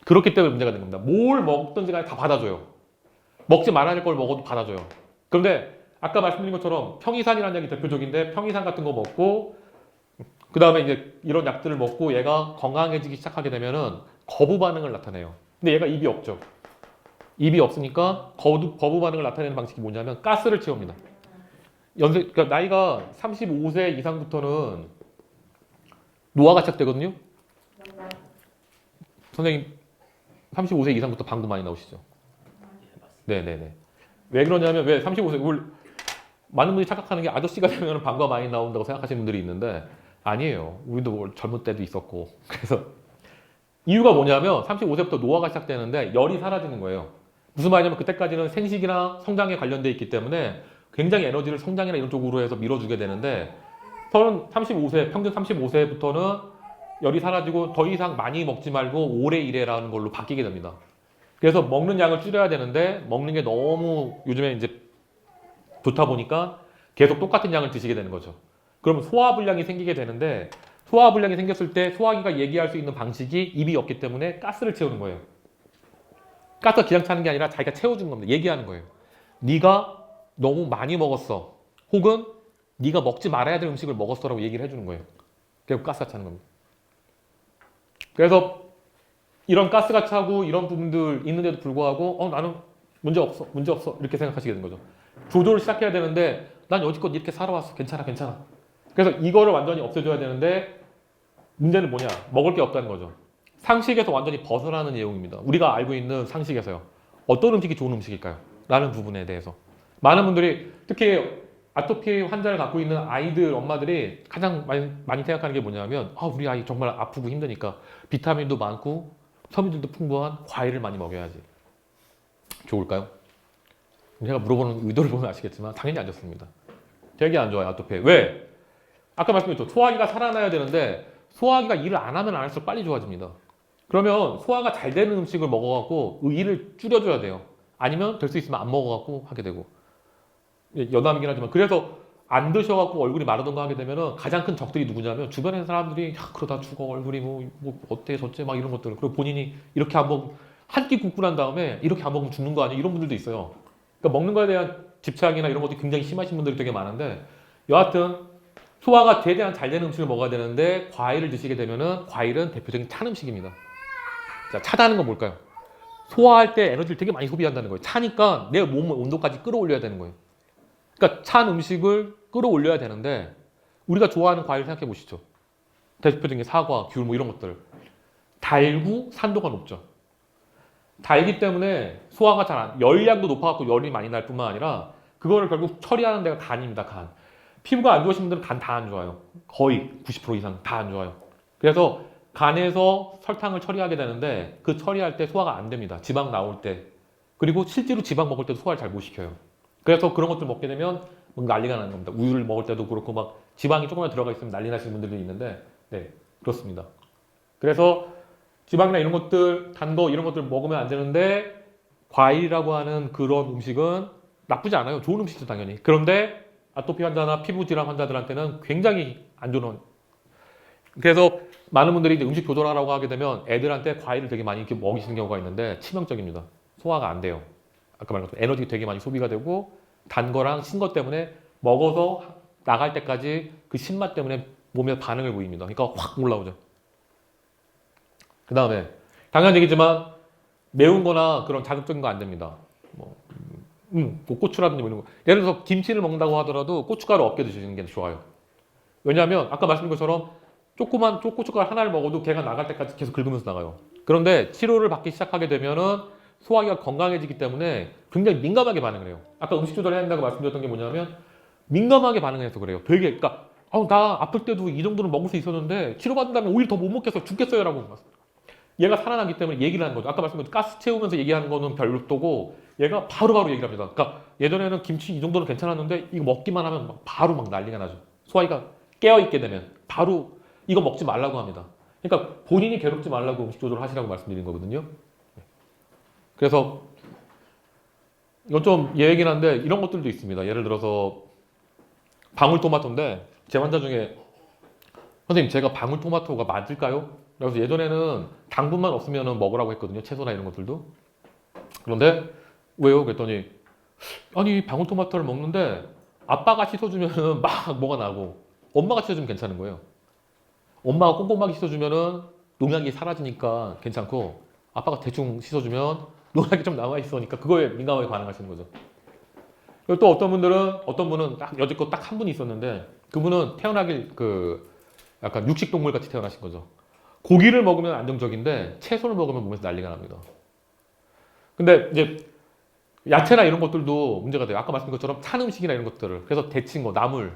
A: 그렇기 때문에 문제가 된 겁니다. 뭘 먹든지 간에 다 받아줘요. 먹지 말아야 될 걸 먹어도 받아줘요. 그런데 아까 말씀드린 것처럼 평이산이라는 약이 대표적인데 평이산 같은 거 먹고 그 다음에 이제 이런 약들을 먹고 얘가 건강해지기 시작하게 되면은 거부 반응을 나타내요. 근데 얘가 입이 없죠. 입이 없으니까 거부 반응을 나타내는 방식이 뭐냐면 가스를 채웁니다. 그러니까 나이가 35세 이상부터는 노화가 시작되거든요. 선생님 35세 이상부터 방구 많이 나오시죠? 네네네. 왜 그러냐면 왜 35세 많은 분들이 착각하는 게 아저씨가 되면 방구가 많이 나온다고 생각하시는 분들이 있는데 아니에요. 우리도 젊을 때도 있었고. 그래서 이유가 뭐냐면 35세부터 노화가 시작되는데 열이 사라지는 거예요. 무슨 말이냐면 그때까지는 생식이나 성장에 관련돼 있기 때문에 굉장히 에너지를 성장이나 이런 쪽으로 해서 밀어주게 되는데 35세, 평균 35세부터는 열이 사라지고 더 이상 많이 먹지 말고 오래 일해라는 걸로 바뀌게 됩니다. 그래서 먹는 양을 줄여야 되는데 먹는 게 너무 요즘에 이제 좋다 보니까 계속 똑같은 양을 드시게 되는 거죠. 그러면 소화불량이 생기게 되는데 소화불량이 생겼을 때 소화기가 얘기할 수 있는 방식이 입이 없기 때문에 가스를 채우는 거예요. 가스가 그냥 차는 게 아니라 자기가 채워주는 겁니다. 얘기하는 거예요. 네가 너무 많이 먹었어. 혹은 네가 먹지 말아야 될 음식을 먹었어라고 얘기를 해주는 거예요. 그리고 가스가 차는 겁니다. 그래서 이런 가스가 차고 이런 부분들 있는데도 불구하고 나는 문제 없어 이렇게 생각하시게 되는 거죠. 조절을 시작해야 되는데 난 여지껏 이렇게 살아왔어. 괜찮아. 그래서 이거를 완전히 없애줘야 되는데 문제는 뭐냐? 먹을 게 없다는 거죠. 상식에서 완전히 벗어나는 내용입니다. 우리가 알고 있는 상식에서요. 어떤 음식이 좋은 음식일까요? 라는 부분에 대해서. 많은 분들이 특히 아토피 환자를 갖고 있는 아이들 엄마들이 가장 많이 생각하는 게 뭐냐면 우리 아이 정말 아프고 힘드니까 비타민도 많고 섬유질도 풍부한 과일을 많이 먹여야지. 좋을까요? 제가 물어보는 의도를 보면 아시겠지만 당연히 안 좋습니다. 되게 안 좋아요. 아토피에. 왜? 아까 말씀드렸죠. 소화기가 살아나야 되는데 소화기가 일을 안 하면 안 할수록 빨리 좋아집니다. 그러면 소화가 잘 되는 음식을 먹어갖고 일을 줄여줘야 돼요. 아니면 될 수 있으면 안 먹어갖고 하게 되고. 여담이긴 하지만 그래서 안 드셔갖고 얼굴이 마르던가 하게 되면 가장 큰 적들이 누구냐면 주변에 사람들이 그러다 죽어 얼굴이 뭐 어때 저째 막 이런 것들. 그리고 본인이 이렇게 한번 한 끼 굶고 난 다음에 이렇게 안 먹으면 죽는 거 아니야 이런 분들도 있어요. 그러니까 먹는 거에 대한 집착이나 이런 것들이 굉장히 심하신 분들이 되게 많은데 여하튼 소화가 최대한 잘 되는 음식을 먹어야 되는데 과일을 드시게 되면은 과일은 대표적인 찬 음식입니다. 자, 차다는 건 뭘까요? 소화할 때 에너지를 되게 많이 소비한다는 거예요. 차니까 내 몸 온도까지 끌어올려야 되는 거예요. 그러니까 찬 음식을 끌어올려야 되는데 우리가 좋아하는 과일 생각해 보시죠. 대표적인 사과, 귤 뭐 이런 것들. 달고 산도가 높죠. 달기 때문에 소화가 잘 안, 열량도 높아갖고 열이 많이 날 뿐만 아니라 그거를 결국 처리하는 데가 간입니다. 간. 피부가 안 좋으신 분들은 간 다 안 좋아요. 거의 90% 이상 다 안 좋아요. 그래서 간에서 설탕을 처리하게 되는데 그 처리할 때 소화가 안 됩니다. 지방 나올 때. 그리고 실제로 지방 먹을 때도 소화를 잘 못 시켜요. 그래서 그런 것들 먹게 되면 난리가 나는 겁니다. 우유를 먹을 때도 그렇고 막 지방이 조금만 들어가 있으면 난리 나시는 분들도 있는데 네, 그렇습니다. 그래서 지방이나 이런 것들, 단 거 이런 것들 먹으면 안 되는데 과일이라고 하는 그런 음식은 나쁘지 않아요. 좋은 음식이죠, 당연히. 그런데 아토피 환자나 피부 질환 환자들한테는 굉장히 안 좋은. 그래서 많은 분들이 이제 음식 조절하라고 하게 되면 애들한테 과일을 되게 많이 이렇게 먹이시는 경우가 있는데 치명적입니다. 소화가 안 돼요. 아까 말한 것처럼 에너지가 되게 많이 소비가 되고 단 거랑 신 것 때문에 먹어서 나갈 때까지 그 신맛 때문에 몸에 반응을 보입니다. 그러니까 확 올라오죠. 그 다음에 당연한 얘기지만 매운 거나 그런 자극적인 거 안 됩니다. 뭐 고추라든지 뭐 이런 거. 예를 들어서 김치를 먹는다고 하더라도 고춧가루 없게 드시는 게 좋아요. 왜냐하면 아까 말씀드린 것처럼 조그만 고춧가루 하나를 먹어도 걔가 나갈 때까지 계속 긁으면서 나가요. 그런데 치료를 받기 시작하게 되면은 소화기가 건강해지기 때문에 굉장히 민감하게 반응을 해요. 아까 음식 조절해야 된다고 말씀드렸던 게 뭐냐면 민감하게 반응해서 그래요. 되게 그러니까 나 아플 때도 이 정도는 먹을 수 있었는데 치료받은 다음에 오히려 더 못 먹겠어 죽겠어요라고 얘가 살아나기 때문에 얘기를 하는 거죠. 아까 말씀드린 가스 채우면서 얘기하는 거는 별도고 얘가 바로바로 얘기를 합니다. 그러니까 예전에는 김치 이 정도는 괜찮았는데 이거 먹기만 하면 바로 막 난리가 나죠. 소화기가 깨어있게 되면 바로 이거 먹지 말라고 합니다. 그러니까 본인이 괴롭지 말라고 음식 조절을 하시라고 말씀드린 거거든요. 그래서 이건 좀 예외긴 한데 이런 것들도 있습니다. 예를 들어서 방울토마토인데 제 환자 중에 선생님 제가 방울토마토가 맞을까요? 그래서 예전에는 당분만 없으면 먹으라고 했거든요. 채소나 이런 것들도. 그런데 왜요? 그랬더니 아니 방울토마토를 먹는데 아빠가 씻어주면 막 뭐가 나고 엄마가 씻어주면 괜찮은 거예요. 엄마가 꼼꼼하게 씻어주면은 농약이 사라지니까 괜찮고 아빠가 대충 씻어주면 농약이 좀 남아 있으니까 그거에 민감하게 반응하시는 거죠. 그리고 또 어떤 분은 딱 여지껏 딱 한 분이 있었는데 그분은 태어나길 약간 육식 동물 같이 태어나신 거죠. 고기를 먹으면 안정적인데 채소를 먹으면 몸에서 난리가 납니다. 근데 이제 야채나 이런 것들도 문제가 돼요. 아까 말씀드린 것처럼 찬 음식이나 이런 것들을 그래서 데친 거, 나물,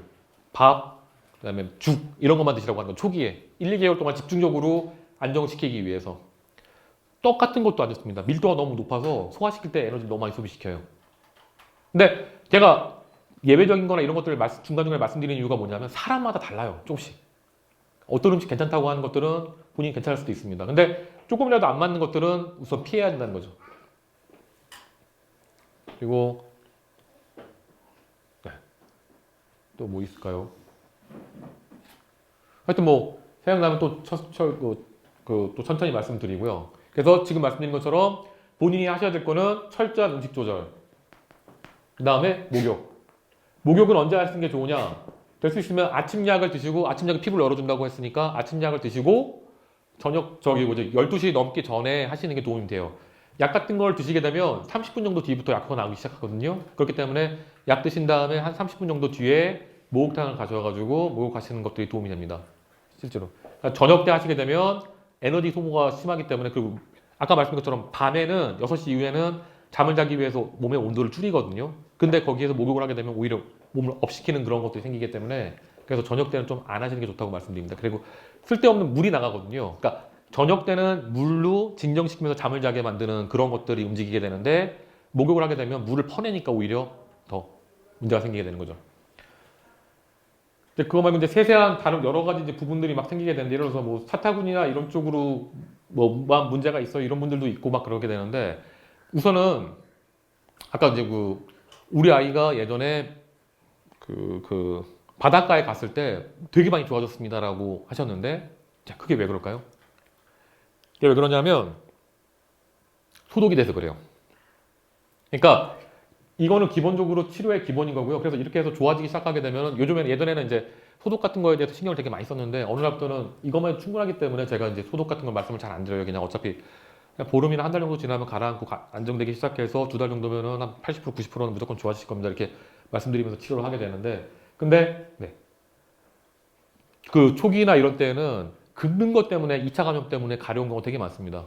A: 밥, 그다음에 죽 이런 것만 드시라고 하는 건 초기에 1, 2개월 동안 집중적으로 안정시키기 위해서 떡 같은 것도 안 좋습니다. 밀도가 너무 높아서 소화시킬 때 에너지 너무 많이 소비시켜요. 근데 제가 예외적인 거나 이런 것들을 중간중간에 말씀드리는 이유가 뭐냐면 사람마다 달라요. 조금씩. 어떤 음식 괜찮다고 하는 것들은 본인이 괜찮을 수도 있습니다. 근데 조금이라도 안 맞는 것들은 우선 피해야 된다는 거죠. 그리고 네. 또 뭐 있을까요? 하여튼 뭐 생각나면 또 또 천천히 말씀드리고요. 그래서 지금 말씀드린 것처럼 본인이 하셔야 될 거는 철저한 음식 조절. 그 다음에 목욕. 목욕은 언제 하시는 게 좋으냐? 될 수 있으면 아침약을 드시고 아침약이 피부를 열어준다고 했으니까 아침약을 드시고 저녁 12시 넘기 전에 하시는 게 도움이 돼요. 약 같은 걸 드시게 되면 30분 정도 뒤부터 약효가 나오기 시작하거든요. 그렇기 때문에 약 드신 다음에 한 30분 정도 뒤에 목욕탕을 가셔가지고 목욕하시는 것들이 도움이 됩니다. 실제로. 그러니까 저녁 때 하시게 되면 에너지 소모가 심하기 때문에 그리고 아까 말씀드린 것처럼 밤에는 6시 이후에는 잠을 자기 위해서 몸의 온도를 줄이거든요. 근데 거기에서 목욕을 하게 되면 오히려 몸을 업시키는 그런 것들이 생기기 때문에 그래서 저녁 때는 좀 안 하시는 게 좋다고 말씀드립니다. 그리고 쓸데없는 물이 나가거든요. 그러니까 저녁 때는 물로 진정시키면서 잠을 자게 만드는 그런 것들이 움직이게 되는데 목욕을 하게 되면 물을 퍼내니까 오히려 더 문제가 생기게 되는 거죠. 그거 말고 이제 세세한 다른 여러 가지 이제 부분들이 막 생기게 되는데 예를 들어서 뭐 사타구니나 이런 쪽으로 뭐 문제가 있어 이런 분들도 있고 막 그러게 되는데 우선은 아까 이제 우리 아이가 예전에 바닷가에 갔을 때 되게 많이 좋아졌습니다라고 하셨는데 자 그게 왜 그럴까요? 이게 왜 그러냐면 소독이 돼서 그래요. 그러니까 이거는 기본적으로 치료의 기본인 거고요. 그래서 이렇게 해서 좋아지기 시작하게 되면 요즘에는 예전에는 이제 소독 같은 거에 대해서 신경을 되게 많이 썼는데 어느 날부터는 이것만 해도 충분하기 때문에 제가 이제 소독 같은 거 말씀을 잘 안 드려요. 그냥 어차피 그냥 보름이나 한 달 정도 지나면 가라앉고 안정되기 시작해서 2달 정도면은 한 80% 90%는 무조건 좋아지실 겁니다. 이렇게 말씀드리면서 치료를 하게 되는데 근데 네. 그 초기나 이런 때는 긁는 것 때문에 2차 감염 때문에 가려운 경우가 되게 많습니다.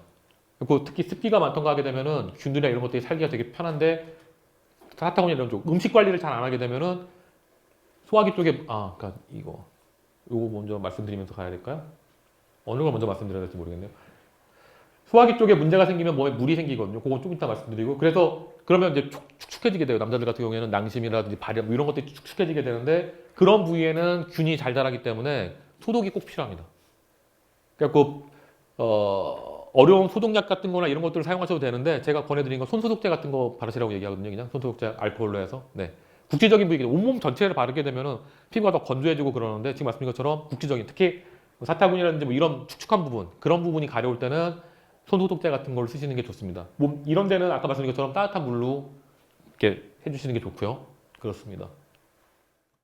A: 그리고 특히 습기가 많던가 하게 되면은 균들이나 이런 것들이 살기가 되게 편한데 사타구니 이런 쪽 음식 관리를 잘 안 하게 되면은 소화기 쪽에 그러니까 이거 먼저 말씀드리면서 가야 될까요? 어느 걸 먼저 말씀드려야 될지 모르겠네요. 소화기 쪽에 문제가 생기면 몸에 물이 생기거든요. 그건 좀 이따 말씀드리고 그래서 그러면 이제 축축해지게 돼요. 남자들 같은 경우에는 낭심이라든지 발열 뭐 이런 것들이 축축해지게 되는데 그런 부위에는 균이 잘 자라기 때문에 소독이 꼭 필요합니다. 그래갖고 어려운 소독약 같은 거나 이런 것들을 사용하셔도 되는데 제가 권해드린 건 손소독제 같은 거 바르시라고 얘기하거든요. 그냥 손소독제 알코올로 해서. 네. 국지적인 부위, 온몸 전체를 바르게 되면은 피부가 더 건조해지고 그러는데 지금 말씀드린 것처럼 국지적인 특히 사타구니라든지 뭐 이런 축축한 부분 그런 부분이 가려울 때는 손소독제 같은 걸 쓰시는 게 좋습니다. 몸 이런 데는 아까 말씀드린 것처럼 따뜻한 물로 이렇게 해주시는 게 좋고요. 그렇습니다.